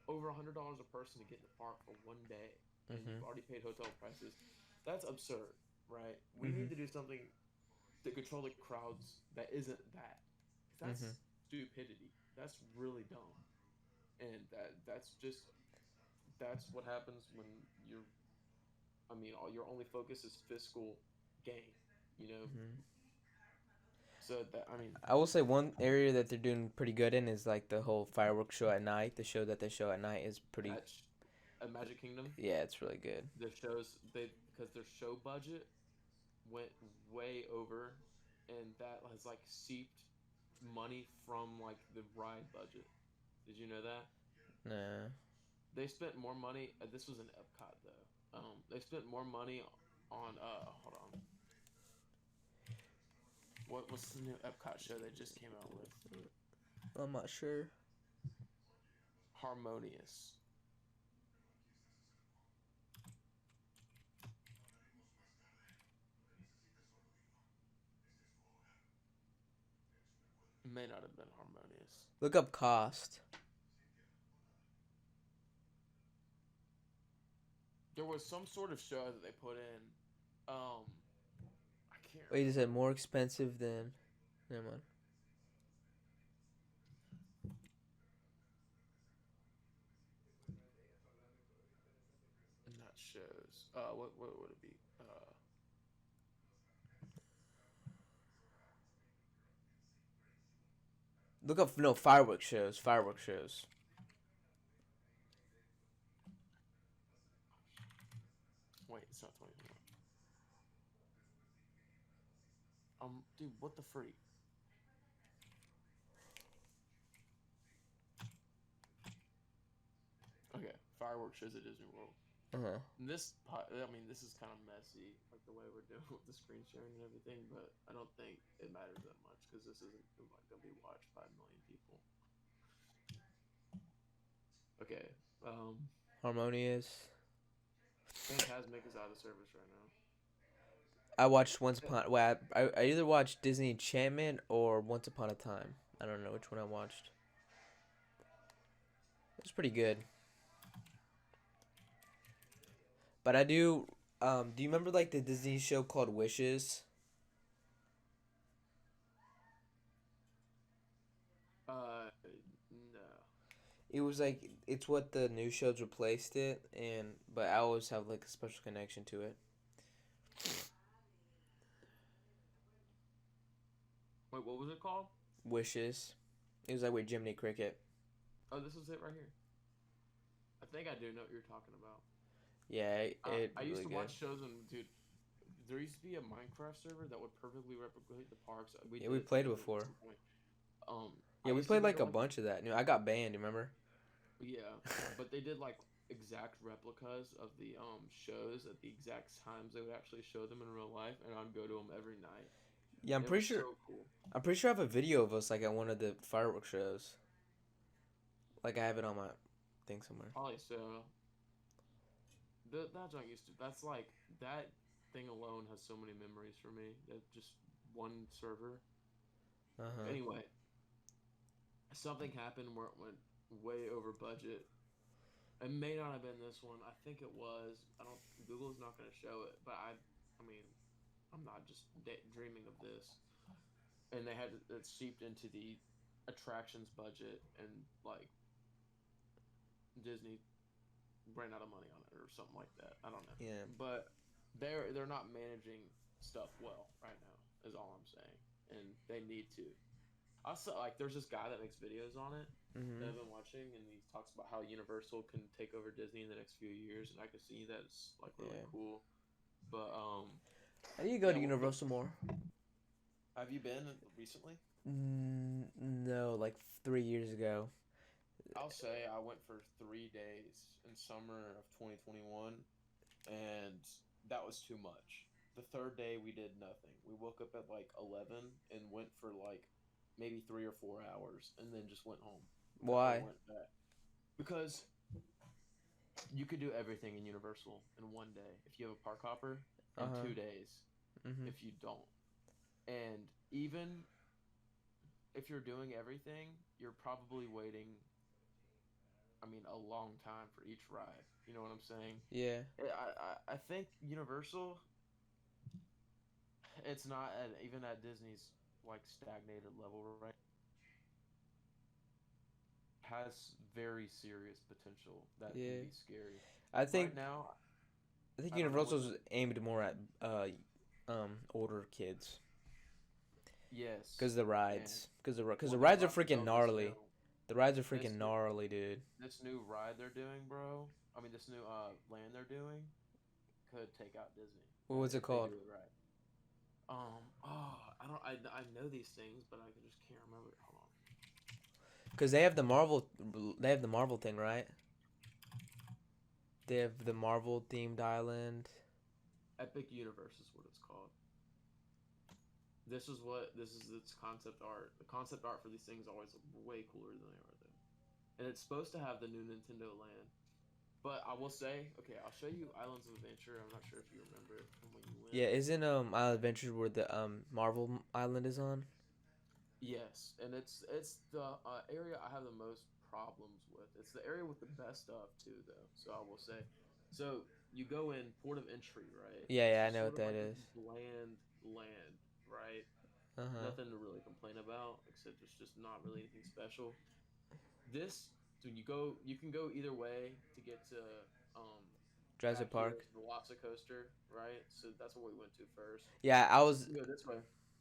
over $100 a person to get in the park for one day, and you've already paid hotel prices, that's absurd, right? We need to do something to control the crowds that isn't that. That's stupidity. That's really dumb, and that's what happens when your only focus is fiscal gain, you know. So I will say one area that they're doing pretty good in is like the whole fireworks show at night. The show that they show at night is pretty. At Magic Kingdom. Yeah, it's really good. Because their show budget went way over, and that has like seeped money from like the ride budget. Did you know that? Nah. They spent more money. This was in Epcot though. They spent more money on. Hold on. What's the new Epcot show they just came out with? I'm not sure. Harmonious. May not have been Harmonious. Look up cost. There was some sort of show that they put in Um, I can't Wait, you said remember. more expensive than. Never mind. Not shows. What would it be? Look up no fireworks shows. Fireworks shows. Wait, it's not 20. Dude, what the freak? Okay, fireworks shows at Disney World. Uh huh. I mean, this is kind of messy, like the way we're doing with the screen sharing and everything. But I don't think it matters that much because this isn't like gonna be watched by a million people. Okay, Harmonious. Fantasmic is out of service right now. I watched Once Upon. Well, I either watched Disney Enchantment or Once Upon a Time. I don't know which one I watched. It was pretty good. But I do. Do you remember like the Disney show called Wishes? No. It was like it's what the new shows replaced it, and but I always have like a special connection to it. Wait, what was it called? Wishes. It was like with Jiminy Cricket. Oh, this is it right here. I think I do know what you're talking about. Yeah, it I used really to good. watch shows and dude, there used to be a Minecraft server that would perfectly replicate the parks. Yeah, we played it before. Some point. Um, Yeah, I we used to played go to like a like bunch of that. You know, I got banned. Remember? yeah, but they did like exact replicas of the shows at the exact times they would actually show them in real life, and I'd go to them every night. Yeah, I'm It pretty was sure. so cool. I'm pretty sure I have a video of us like at one of the fireworks shows. Like I have it on my thing somewhere. Probably so. That junk used to. That's like that thing alone has so many memories for me. That just one server. Uh huh. Anyway, something happened where it went way over budget. It may not have been this one. I think it was. I don't. Google's not going to show it, but I mean, I'm not just dreaming of this. And they had it seeped into the attractions budget, and like Disney ran out of money on it or something like that. I don't know, Yeah. but they're not managing stuff well right now. Is all I'm saying, and they need to. Also, like, there's this guy that makes videos on it that Mhm. I've been watching, and he talks about how Universal can take over Disney in the next few years, and I can see that it's like really Yeah. cool. But I need to go yeah, to Universal more. have you been recently? No, like 3 years ago. I'll say I went for 3 days in summer of 2021, and that was too much. The third day we did nothing. We woke up at like 11 and went for like maybe 3 or 4 hours, and then just went home. Never Why? went back because you could do everything in Universal in one day if you have a park hopper, Uh and huh. 2 days Mhm. if you don't. And even if you're doing everything, you're probably waiting, I mean, a long time for each ride. You know what I'm saying? Yeah. I think Universal, it's not at, even at Disney's like stagnated level right, has very serious potential that can Yeah. be scary. I Right think now, I think I don't know what. Universal's aimed more at older kids Yes, because the and rides because well, the they're rides are about to freaking build this new gnarly. The rides are this freaking gnarly, dude. this new ride they're doing, bro. I mean, this new land they're doing could take out Disney What was it if they called? do it right. I don't. I know these things, but I just can't remember. Hold on. Because they have the Marvel thing, right? They have the Marvel themed island. Epic Universe is what it's called. This is its concept art. The concept art for these things always look way cooler than they are though. And it's supposed to have the new Nintendo Land. But I will say, okay, I'll show you Islands of Adventure. I'm not sure if you remember from when you went. Yeah, isn't Island Adventures where the Marvel Island is on? Yes, and it's the area I have the most problems with. It's the area with the best stuff too, though. So I will say, so you go in port of entry, right? Yeah, Which yeah, I is know sort what of that like this is. bland land, right? Uh huh. Nothing to really complain about, except it's just not really anything special. This, so you can go either way to get to um Jurassic back here Park. is Velocicoaster, right? So that's what we went to first. Yeah, I So you was can go this way.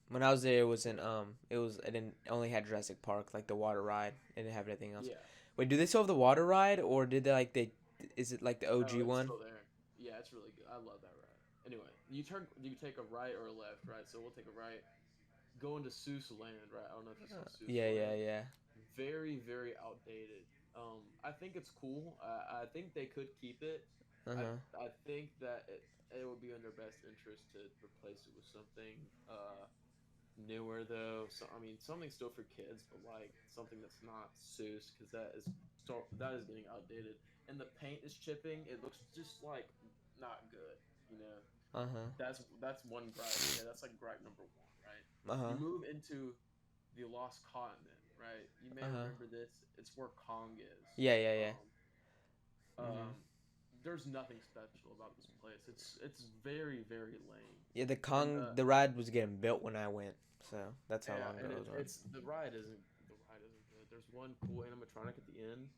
when I was there. It was in it didn't only had Jurassic Park, like the water ride. It didn't have anything else. Yeah. Wait, do they still have the water ride, or did they like they? Is it like the No, OG it's one? still there. Yeah, it's really good. I love that ride. Anyway, you take a right or a left, right? So we'll take a right. Go into Seuss Land, right? I don't know if you saw Seuss Yeah, yeah, Land. yeah. Very, very outdated. I think it's cool. I think they could keep it. Uh I huh. I think that it would be in their best interest to replace it with something newer though. So I mean something still for kids, but like something that's not Seuss because that is getting outdated. And the paint is chipping. It looks just like not good. You know, Uh huh. that's one gripe. Okay, that's like gripe number one, right? Uh huh. You move into the lost continent, right? You Uh may huh. remember this. It's where Kong is. Yeah, yeah, yeah. Um, Mhm. there's nothing special about this place. It's very very lame, Yeah, and the ride was getting built when I went, so that's how yeah, long and ago it was. it's the ride isn't good. There's one cool animatronic at the end,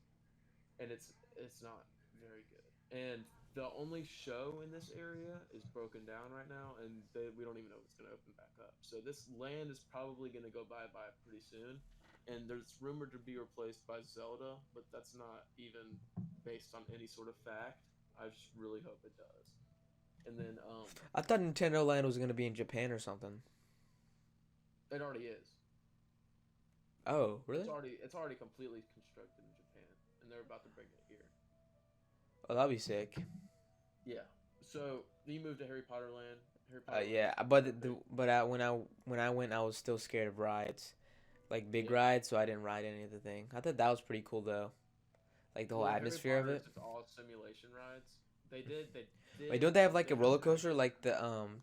and it's not very good. And the only show in this area is broken down right now, and we don't even know if it's going to open back up. So this land is probably going to go bye pretty soon, and there's rumored to be replaced by Zelda, but that's not even based on any sort of fact. I just really hope it does. And then I thought Nintendo Land was gonna be in Japan or something. it already is. Oh, really? It's already completely constructed in Japan, and they're about to bring it here. Oh, that'd be sick. Yeah. So you moved to Harry Potter Land. Harry Potter Land Yeah, is but perfect. when I went, I was still scared of rides, like big Yeah. rides, so I didn't ride any of the thing. I thought that was pretty cool though, like the whole Well, Harry atmosphere of Potter is it. just all simulation rides. They Wait, did don't they have like a expand roller that. coaster like the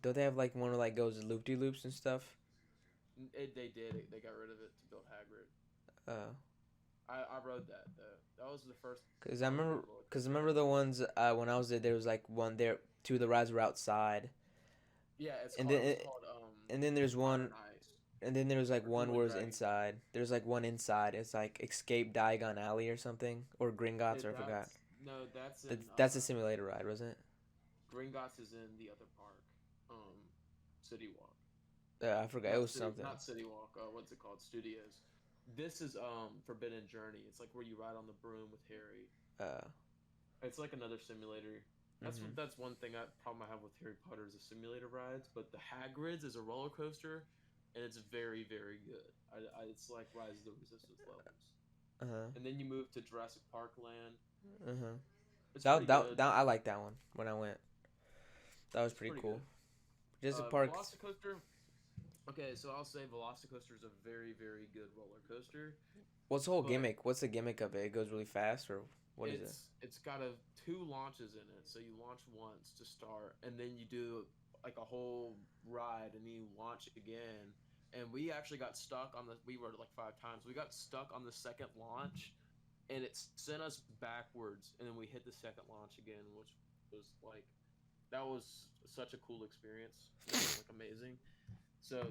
Don't they have like one where like goes loop de loops and stuff? They did it. They got rid of it to build Hagrid. Uh, I rode that though. That was the first cause I really remember, good roller cause I coaster I remember ever the did. ones when I was there. There was like one there. Two of the rides were outside, Yeah, it's and called it then was called and then there's Fire one, and Ice and then there was like or one Dueling where it was Dragons. inside. There's like one inside. It's like Escape Diagon Alley or something, or Gringotts, or I forgot. That's no, that's in That's a simulator ride, wasn't it? Gringotts is in the other park, um, City Walk. I forgot. It was something. Not City Walk. What's it called? Studios. This is Forbidden Journey. It's like where you ride on the broom with Harry. Uh, It's like another simulator. mm-hmm. That's one thing problem I have with Harry Potter is the simulator rides. But the Hagrid's is a roller coaster, and it's very very good. It's like Rise of the Resistance levels. Uh huh. And then you move to Jurassic Park Land. Uh huh. It's pretty good. I like that one when I went. That was It's pretty pretty cool. good. Jurassic Park. Velocicoaster. Okay, so I'll say Velocicoaster is a very very good roller coaster, What's the whole but gimmick? What's the gimmick of it? It goes really fast, or what is it? it's got two launches in it. So you launch once to start, and then you do like a whole ride, and then you launch again. And we actually got stuck on the. We rode it like 5 times. We got stuck on the second launch, and it sent us backwards, and then we hit the second launch again, which was like that was such a cool experience. It was like amazing. So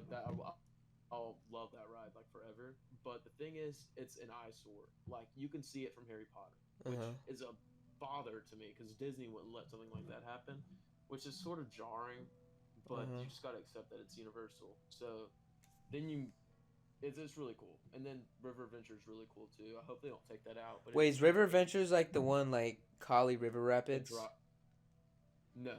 I'll love that ride like forever. But the thing is, it's an eyesore. Like you can see it from Harry Potter, Uh which huh. is a bother to me because Disney wouldn't let something like that happen, which is sort of jarring. Uh But huh. you just gotta accept that it's Universal. So then it's really cool. And then River Adventure is really cool too. I hope they don't take that out. But Wait, it's is River Adventures like the one like Kali River it Rapids? drop. No,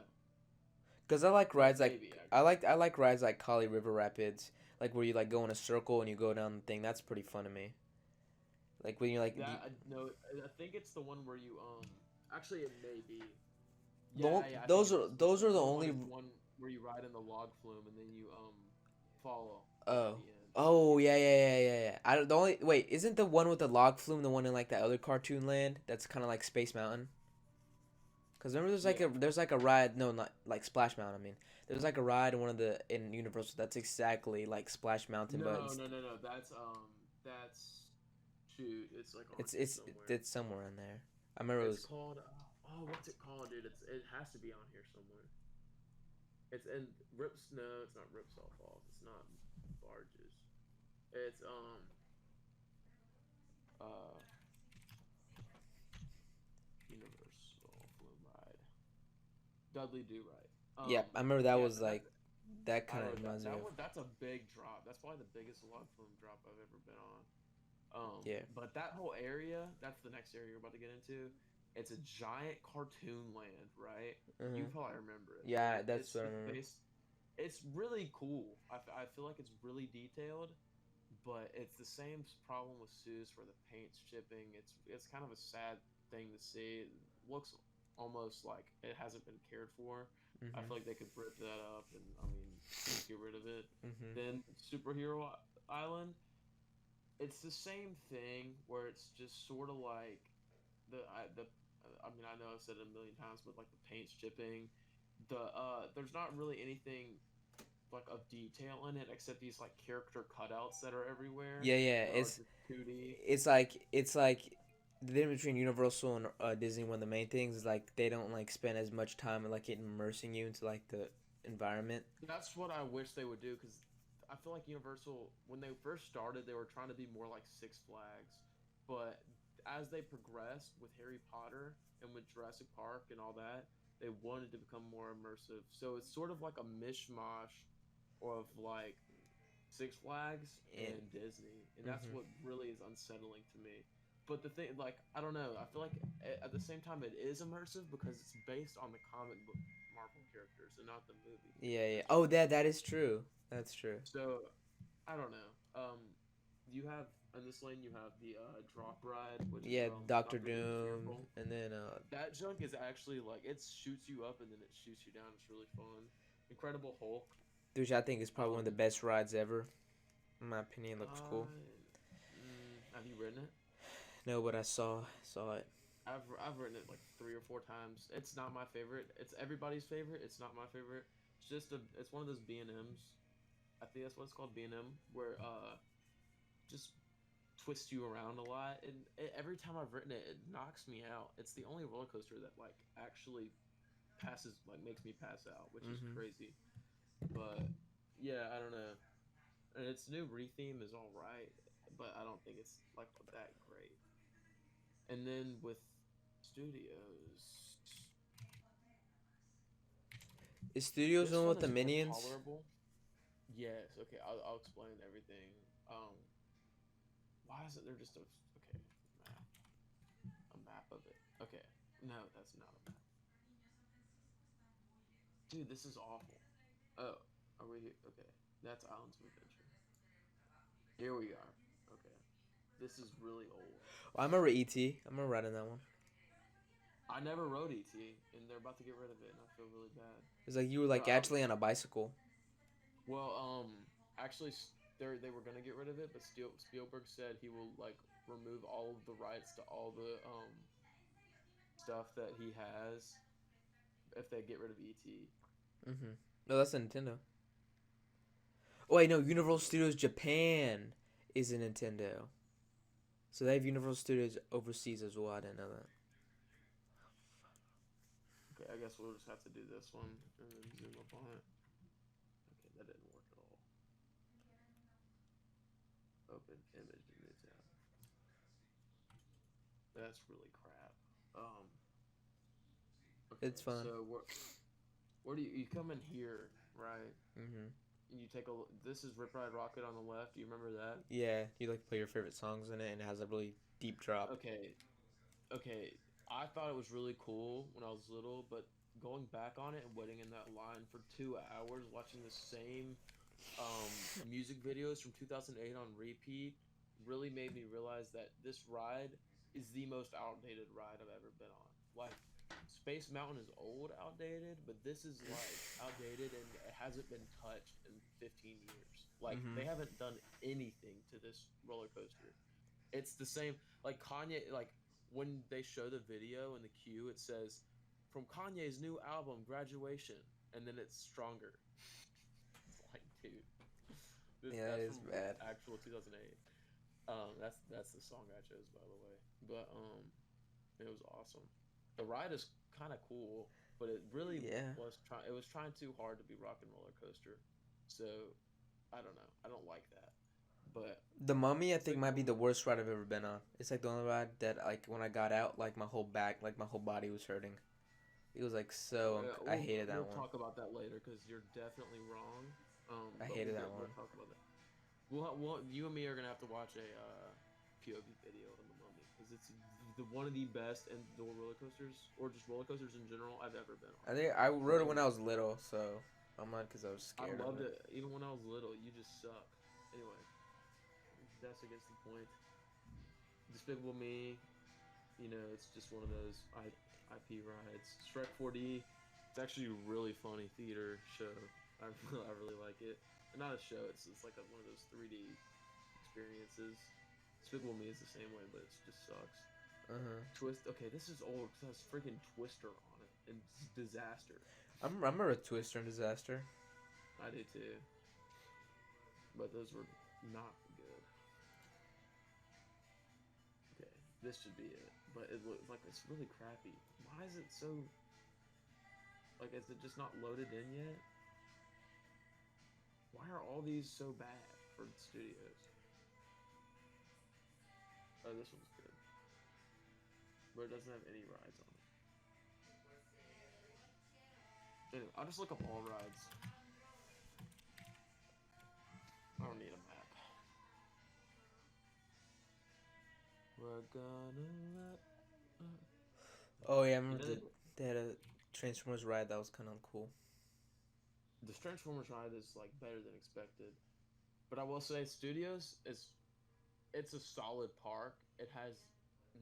Cause I like rides like maybe actually. I like rides like Kali River Rapids, like where you like go in a circle and you go down the thing. That's pretty fun to me. Like when you like No, I think it's the one where you actually it may be. the Yeah, on- yeah, I think it is. those are the The one only. is the one where you ride in the log flume and then you follow at Oh. the end. Oh yeah. I don't, the only wait isn't the one with the log flume the one in like that other cartoon land that's kind of like Space Mountain? Cause remember Yeah. there's like a ride, no, not like Splash Mountain. I mean there's like a ride in one of the in Universal that's exactly like Splash Mountain, but No. That's shoot. It's like on it's here it's somewhere. it's somewhere in there. I remember it It's was called. Oh, what's it called, dude? It has to be on here somewhere. It's in Rips. No, it's not Ripsaw Falls. It's not barges. It's uh Universal Flume Ride. Dudley Do Right. Yeah, I remember that Yeah, was like that I kind of rode that. reminds me of. That's a big drop. That's probably the biggest log flume drop I've ever been on. Yeah. But that whole area, that's the next area we're about to get into. It's a giant cartoon land, right? You Hmm. probably remember it, Yeah, but that's what I it's remember. based. It's really cool. I feel like it's really detailed, but it's the same problem with Seuss where the paint's chipping. It's kind of a sad thing to see. It looks almost like it hasn't been cared for. I Hmm. feel like they could rip that up and I mean just get rid of it. Hmm. Then Superhero Island, it's the same thing where it's just sort of like the I mean I know I've said it a million times, but like the paint's chipping. There's not really anything like of detail in it except these like character cutouts that are everywhere Yeah, yeah. that are just 2D. It's like the difference between Universal and Disney. One of the main things is like they don't like spend as much time like immersing you into like the environment. That's what I wish they would do because I feel like Universal when they first started they were trying to be more like Six Flags, but as they progressed with Harry Potter and with Jurassic Park and all that, they wanted to become more immersive. So it's sort of like a mishmash of like Six Flags And and Disney, and that's hmm what really is unsettling to me. But the thing, like, I don't know. I feel like at the same time it is immersive because it's based on the comic book Marvel characters and not the movie yeah, yeah. characters. Oh, that is true. That's true. So I don't know. You have in this lane you have the drop ride, which is Yeah, Doctor Doctor Doom's Doom, vehicle. and then That junk is actually like it shoots you up and then it shoots you down. It's really fun. Incredible Hulk. which I think is probably one of the Um, best rides ever. In my opinion, looks cool. have you ridden it? No, but I saw it. I've ridden it like 3 or 4 times. It's not my favorite. It's everybody's favorite. It's not my favorite. It's one of those B&Ms. I think that's what it's called, B&M, where just twist you around a lot. And every time I've ridden it, it knocks me out. It's the only roller coaster that like actually passes like makes me pass out, which is Hmm. crazy. But yeah, I don't know. And its new retheme is all right, but I don't think it's like that great. And then with studios, Is Studios the this one one with the is more minions? tolerable. Yes, okay, I'll explain everything. Um, why isn't there just okay map, a map of it? Okay, no, that's not a map. Dude, this is awful. Oh, are we here? Okay, that's Islands of Adventure. Here we are. Okay, this is really old. Oh, I remember ET. I remember riding that one. I never rode ET, and they're about to get rid of it, and I feel really bad. It's like you were But like actually on a bicycle. well, actually, they were gonna get rid of it, but Spielberg said he will like remove all of the rights to all the stuff that he has if they get rid of ET. Hmm. No, that's a Nintendo. Oh wait, no, Universal Studios Japan is a Nintendo. So they have Universal Studios overseas as well. I didn't know that. Okay, I guess we'll just have to do this one and then zoom up on it. Okay, that didn't work at all. Open image in new tab. That's really crap. Okay, It's fun. so where do you come in here, right? Hmm. And you take a this is Rip Ride Rocket on the left. Do you remember that? Yeah, you like play your favorite songs in it, and it has a really deep drop. Okay, okay. I thought it was really cool when I was little, but going back on it and waiting in that line for 2 hours watching the same music videos from 2008 on repeat really made me realize that this ride is the most outdated ride I've ever been on. Like, Space Mountain is old, outdated, but this is like outdated and it hasn't been touched in 15 years. Like, Hmm. they haven't done anything to this roller coaster. It's the same, like Kanye, like when they show the video in the queue, it says from Kanye's new album, Graduation, and then it's stronger. It's like, dude, Yeah, that that's is from bad. actual 2008. That's the song I chose, by the way. But it was awesome. The ride is kind of cool, but it really Yeah. was trying too hard to be Rock and Roller Coaster. So I don't know. I don't like that. But The Mummy, I think, might be Despicable the worst ride I've ever been on. It's like the only ride that, like, when I got out, like, my whole back, like, my whole body was hurting. It was, like, so. I hated that we'll one. talk about that later because you're definitely wrong. I But hated that one. we'll talk about that. You and me are gonna have to watch a POV video on the Mummy because it's one of the best indoor roller coasters or just roller coasters in general I've ever been on. I think I rode it Like when I was little, so I'm not because I was I scared of loved it. it even when I was little. You just suck. Anyway, that's against the point. Despicable Me, it's just one of those IP rides. Shrek 4D, it's actually a really funny theater show. I really like it. Not a show. It's like one of those 3D experiences. Despicable Me is the same way, but it just sucks. Uh huh. Twist. Okay, this is old because it has freaking Twister on it and Disaster. I remember Twister and Disaster. I do too, but those were not good. Okay, this should be it, but it looks like it's really crappy. Why is it so? Like, is it just not loaded in yet? Why are all these so bad for the studios? Oh, this one's good, but it doesn't have any rides on it. Anyway, I'll just look up all rides. I don't need a map. We're gonna let. Oh yeah, I remember You know, they had a Transformers ride that was kind of cool. the Transformers ride is like better than expected, but I will say Studios is it's a solid park. It has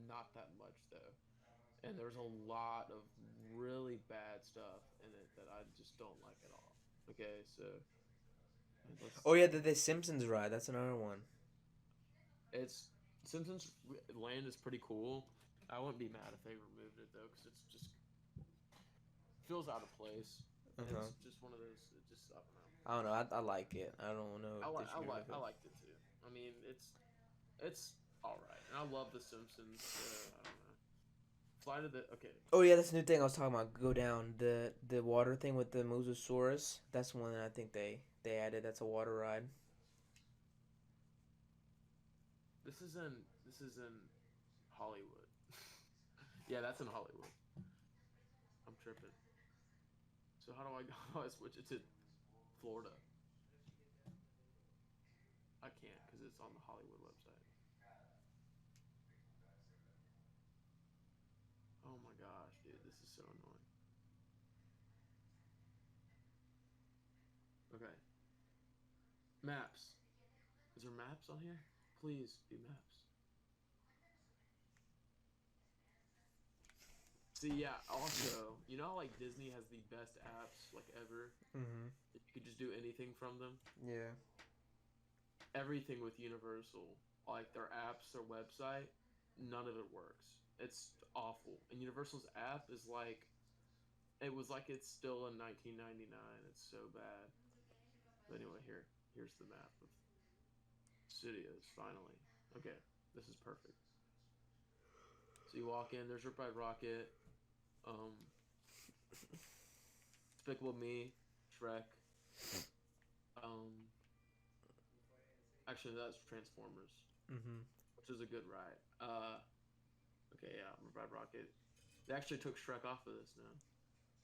not that much though, and there's a lot of really bad stuff in it that I just don't like at all. Okay, so let's. Oh yeah, the Simpsons ride. That's another one. It's Simpsons Land is pretty cool. I wouldn't be mad if they removed it though, because it's just feels out of place. Uh huh. It's just one of those. It just I don't know. I don't know. I like it. I don't know if they should remove I it. liked it too. I mean, it's all right, and I love The Simpsons. I don't know. Flight of the okay. Oh yeah, that's a new thing I was talking about. Go down the water thing with the Mosasaurus. That's one that I think they added. That's a water ride. This is in Hollywood. Yeah, that's in Hollywood. I'm tripping. So how do I how do I switch it to Florida? I can't because it's on the Hollywood website. Oh my gosh, dude, this is so annoying. Okay, maps. Is there maps on here? Please be maps. See, yeah. Also, how like Disney has the best apps like ever. Mhm. You could just do anything from them. Yeah. Everything with Universal, like their apps, their website, none of it works. It's awful. And Universal's app is like it was like it's still in 1999. It's so bad. But anyway, here's the map of studios finally. Okay, this is perfect. So you walk in. There's Rip Ride Rocket, um, Despicable Me, Shrek. Um, actually, that's Transformers, Mhm. which is a good ride. Okay, yeah, Rip Ride Rocket. They actually took Shrek off of this now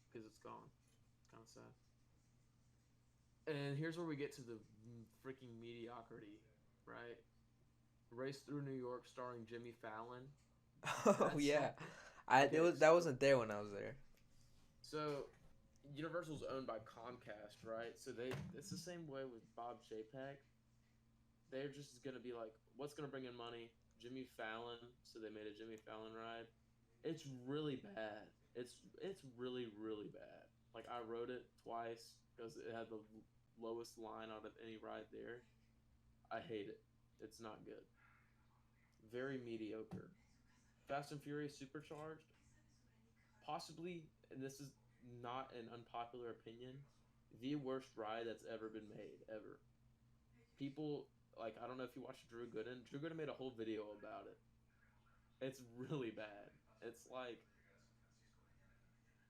because it's gone. Kind of sad. And here's where we get to the freaking mediocrity, right? Race Through New York, starring Jimmy Fallon. Oh That's yeah. something. It Okay, was that wasn't there when I was there. so Universal's owned by Comcast, right? So it's the same way with Bob Chapek. They're just gonna be like, what's gonna bring in money? Jimmy Fallon. So they made a Jimmy Fallon ride. It's really bad. It's really really bad. Like I rode it twice because it had the lowest line out of any ride there. I hate it. It's not good. Very mediocre. Fast and Furious Supercharged, possibly, and this is not an unpopular opinion, the worst ride that's ever been made ever. People like I don't know if you watched Drew Gooden. Drew Gooden made a whole video about it. It's really bad. It's like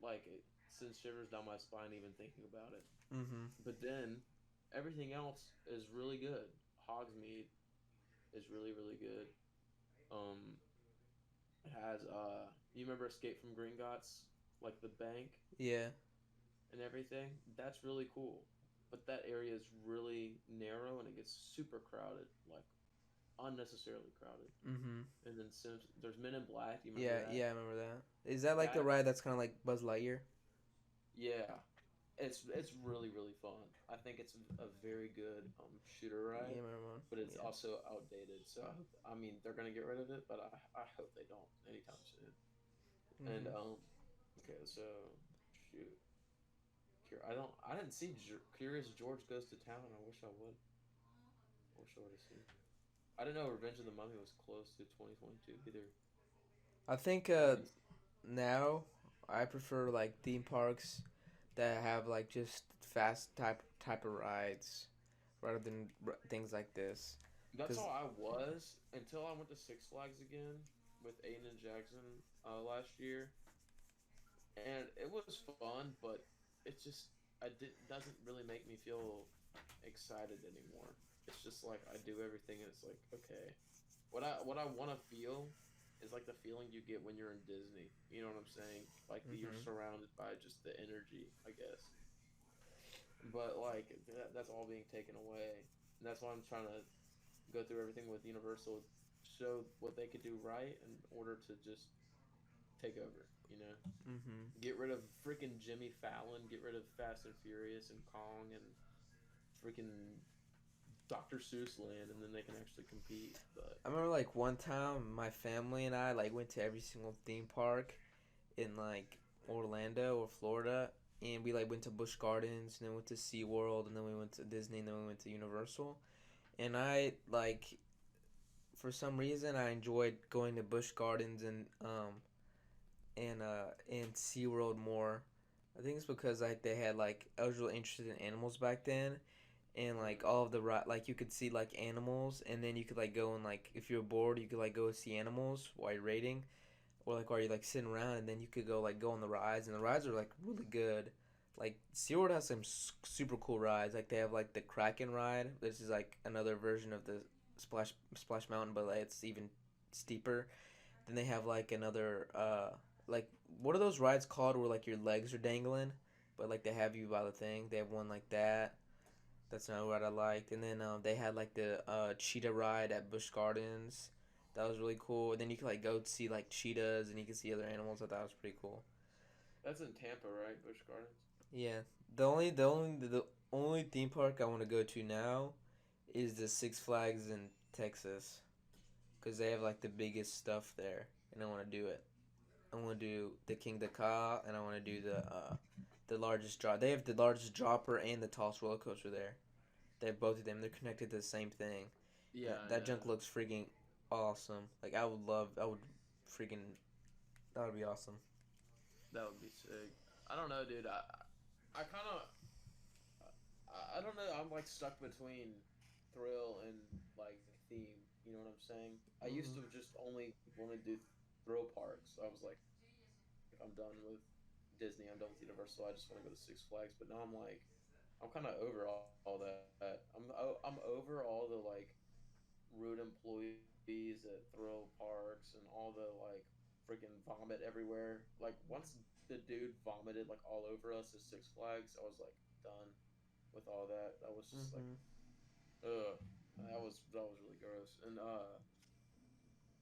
like it sends shivers down my spine even thinking about it. Mm-hmm. But then everything else is really good. Hogsmeade is really really good. Um, it has you remember Escape from Gringotts, like the bank Yeah. and everything. That's really cool. But that area is really narrow and it gets super crowded, like unnecessarily crowded. Mm-hmm. And then there's Men in Black. You remember Yeah. that? Yeah. I remember that. Is that like the That ride that's kind of like Buzz Lightyear? yeah, it's really really fun. I think it's a very good shooter Yeah. ride, I remember one. but it's Yeah. also outdated. So I mean they're gonna get rid of it, but I hope they don't anytime soon. And Mm-hmm. okay, so shoot, I didn't see Curious George Goes to Town. I wish I would. I wish I would have seen. I didn't know Revenge of the Mummy was close to 2022 either. I think Have you? now I prefer like theme parks that have like just fast type of rides rather than things like this. That's Cause all I was until I went to Six Flags again with Aiden and Jackson last year, and it was fun, but it just I did doesn't really make me feel excited anymore. It's just like I do everything, and it's like okay, what I want to feel is like the feeling you get when you're in Disney. You know what I'm saying? Like you're mm-hmm. surrounded by just the energy, I guess. But like that's all being taken away, and that's why I'm trying to go through everything with Universal, show what they could do right in order to just take over. You know, Mm-hmm. get rid of freaking Jimmy Fallon, get rid of Fast and Furious and Kong and freaking Dr. Seuss Land, and then they can actually compete. But I remember like one time my family and I like went to every single theme park in like Orlando or Florida, and we like went to Busch Gardens and then went to SeaWorld and then we went to Disney and then we went to Universal. And I like for some reason I enjoyed going to Busch Gardens and SeaWorld more. I think it's because like they had like I was really interested in animals back then, and like mm, all of the like you could see like animals, and then you could like go and like if you're bored you could like go see animals while you're raiding, or like while you're like sitting around, and then you could go like go on the rides, and the rides are like really good. Like SeaWorld has some super cool rides. Like they have like the Kraken ride. This is like another version of the Splash Mountain, but like, it's even steeper. Then they have like another like what are those rides called where like your legs are dangling, but like they have you by the thing. They have one like that. That's not what I liked. And then they had like the cheetah ride at Busch Gardens. That was really cool. And then you could like go see like cheetahs and you could see other animals. I thought it was pretty cool. that's in Tampa, right? Busch Gardens. Yeah. The only theme park I want to go to now is the Six Flags in Texas because they have like the biggest stuff there, and I want to do it. I want to do the King Ka, and I want to do the largest drop. They have the largest dropper and the tallest roller coaster there. They have both of them. They're connected to the same thing. Yeah, And I that junk know. looks freaking awesome. Like I would love. I would freaking. That would be awesome. That would be sick. I don't know, dude. I kind of I don't know. I'm like stuck between thrill and like theme. You know what I'm saying? I used Mhm. to just only want to do thrill parks. I was like, I'm done with Disney. I'm done with Universal. I just want to go to Six Flags. But now I'm like, I'm kind of over all that. I'm over all the like rude employees at thrill parks and all the like freaking vomit everywhere. Like once the dude vomited like all over us at Six Flags, I was like done with all that. That was just like, Mhm. ugh, that was really gross. And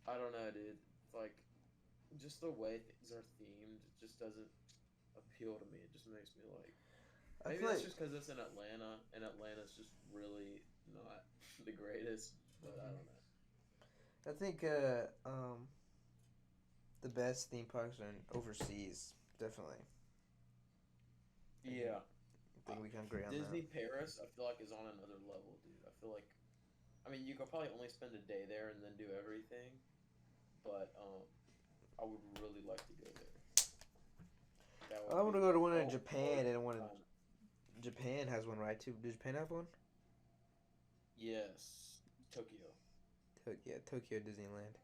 I don't know, dude. It's like just the way things are themed, it just doesn't appeal to me. It just makes me like I maybe feel that's like. just because it's in Atlanta, and Atlanta's just really not the greatest. But I Mhm. don't know. I think the best theme parks are in overseas. Definitely. I think Yeah, I think we can agree on that. Disney Paris, I feel like is on another level, dude. I feel like I mean you could probably only spend a day there and then do everything, but I would really like to go there. That I would want to be go to one in what Japan, and one in time? Japan has one right too. Does Japan have one? Yes, Tokyo, Yeah, Tokyo Disneyland.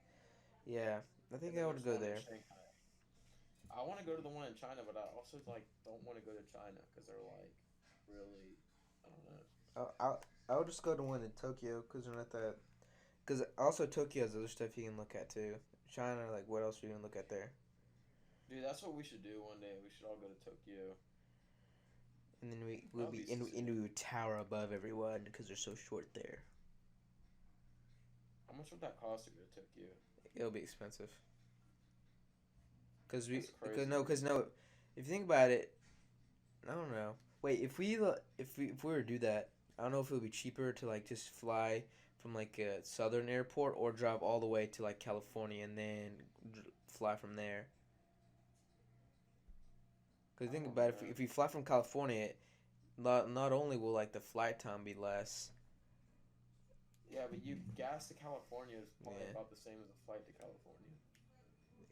Yeah, I and think then I would there's go one in there. Shanghai. I want to go to the one in China, but I also like don't want to go to China because they're like really, I don't know. I would just go to one in Tokyo because they're not that. Because also Tokyo has other stuff you can look at too. China, like what else are you gonna look at there? Dude, that's what we should do one day. We should all go to Tokyo. And then we'll That would be be in sick. we would tower above everyone because they're so short there. How much would that cost to go to Tokyo? It'll be expensive. That's crazy. Cause no, if you think about it, I don't know. Wait, if we were to do that, I don't know if it would be cheaper to like just fly from like a southern airport or drive all the way to like California and then fly from there. Cause I think don't about it, know. if we fly from California, not only will like the flight time be less. Yeah, but you gas to California is probably Yeah, about the same as a flight to California.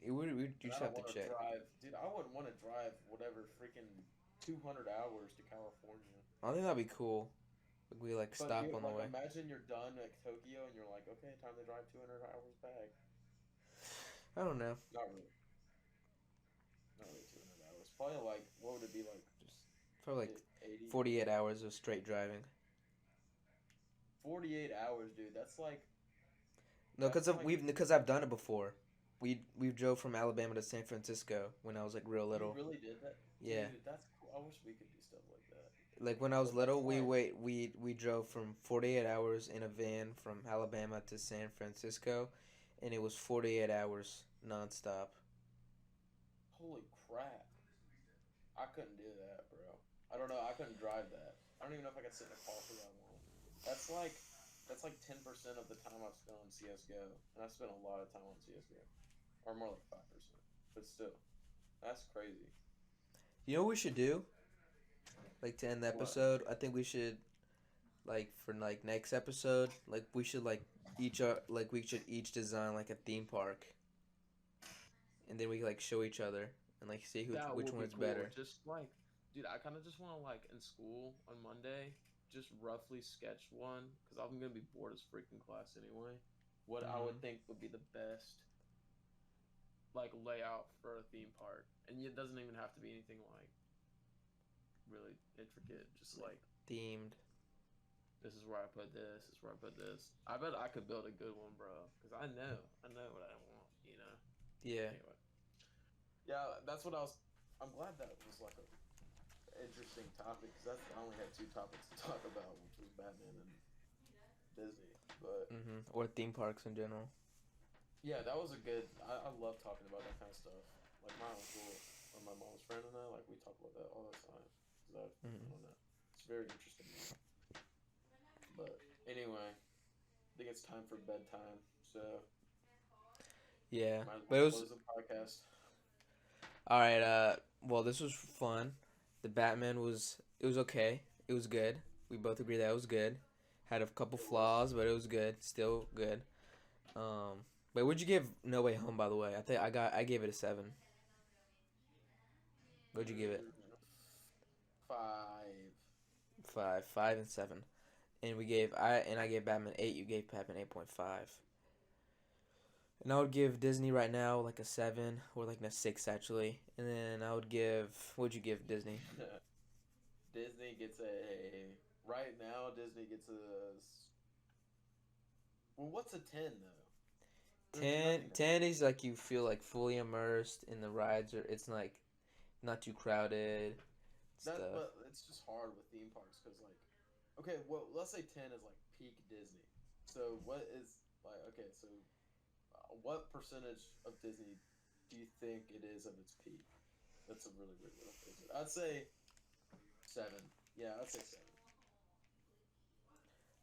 it would. You And I just don't have to want to check. drive, dude. I wouldn't want to drive whatever freaking 200 hours to California. I think that'd be cool. Like we like But stop you on the like way. imagine you're done at Tokyo and you're like, okay, time to drive 200 hours back. I don't know. Not really, not really 200 hours. Probably like what would it be like? Just probably like 80, 48 hours of straight driving. 48 hours, dude. No, That's like because I've done it before. We drove from Alabama to San Francisco when I was like real you little. really did that, Yeah, dude. That's cool. I wish we could do stuff like that. like when I was But that's little, like we drove from 48 hours in a van from Alabama to San Francisco, and it was 48 hours nonstop. holy crap. I couldn't do that, bro. I don't know. I couldn't drive that. I don't even know if I could sit in a car for that long. That's like that's like 10% of the time I've spent on CS:GO, and I spent a lot of time on CS:GO, or more like 5%. But still, that's crazy. You know what we should do? Like to end the What? episode, I think we should like for like next episode, like we should like we should each design like a theme park, and then we like show each other and like see That which would one be is cool. better. Just like, dude, I kind of just want to like in school on Monday, just roughly sketch one because I'm gonna be bored as freaking class anyway. What I would Hmm. think would be the best like layout for a theme park, and it doesn't even have to be anything like really intricate. Just Like like themed. this is where I put this. This is where I put this. I bet I could build a good one, bro. Because I know what I want. You know. Yeah. Anyway, yeah, that's what I was. I'm glad that was like a interesting topic because that's I only had two topics to talk about, which was Batman and Disney. But Or theme parks in general. yeah, that was a good. I love talking about that kind of stuff. Like my uncle or my mom's friend and I, like we talk about that all the time. 'Cause I Hmm. don't know. It's very interesting. But anyway, I think it's time for bedtime. So Yeah, might as but well it was close the podcast. all right. Well, this was fun. The Batman was it was okay. It was good. We both agree that it was good. Had a couple It was. flaws, but it was good. Still good. But would you give No Way Home? By the way, I gave it a 7. What'd you give it? Mm, 5. 5, 5 and 7. And I gave Batman 8. You gave Batman 8.5. And I would give Disney right now like a 7 or like a 6 actually. And then I would give what'd you give Disney? Disney gets a. Right now, Disney gets a. Well, what's a 10 though? There's 10, nothing. 10 is like you feel like fully immersed in the rides, or it's like not too crowded That, stuff. but it's just hard with theme parks because like, okay, well, let's say 10 is like peak Disney. So what is like okay, so what percentage of Disney do you think it is of its peak? That's a really weird way to phrase it. I'd say 7. Yeah, I'd say 7.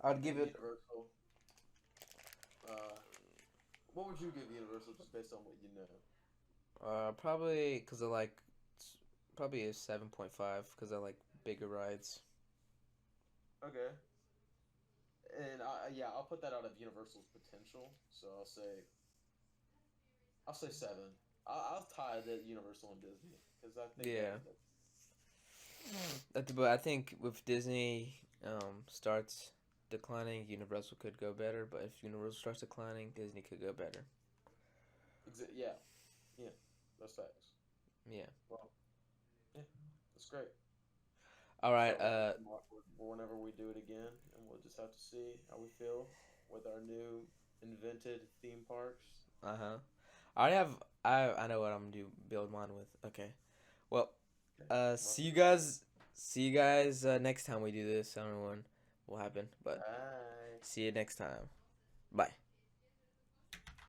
I'd And give it Universal. Uh, what would you give Universal just based on what you know? probably because I like probably a 7.5 because I like bigger rides. Okay. And yeah, I'll put that out of Universal's potential. So I'll say 7. I'll tie the Universal and Disney because I think Yeah, that but I think with Disney starts declining, Universal could go better. But if Universal starts declining, Disney could go better. yeah, yeah, that's facts. Yeah. Well, yeah, that's great. All I'm right. sure we'll have some awkward whenever we do it again, and we'll just have to see how we feel with our new invented theme parks. Uh huh. I already have. I know what I'm gonna do. Build mine with. Okay. Well. Okay. Well, See you guys. See you guys next time we do this. I don't know when will happen, but bye. see you next time. Bye.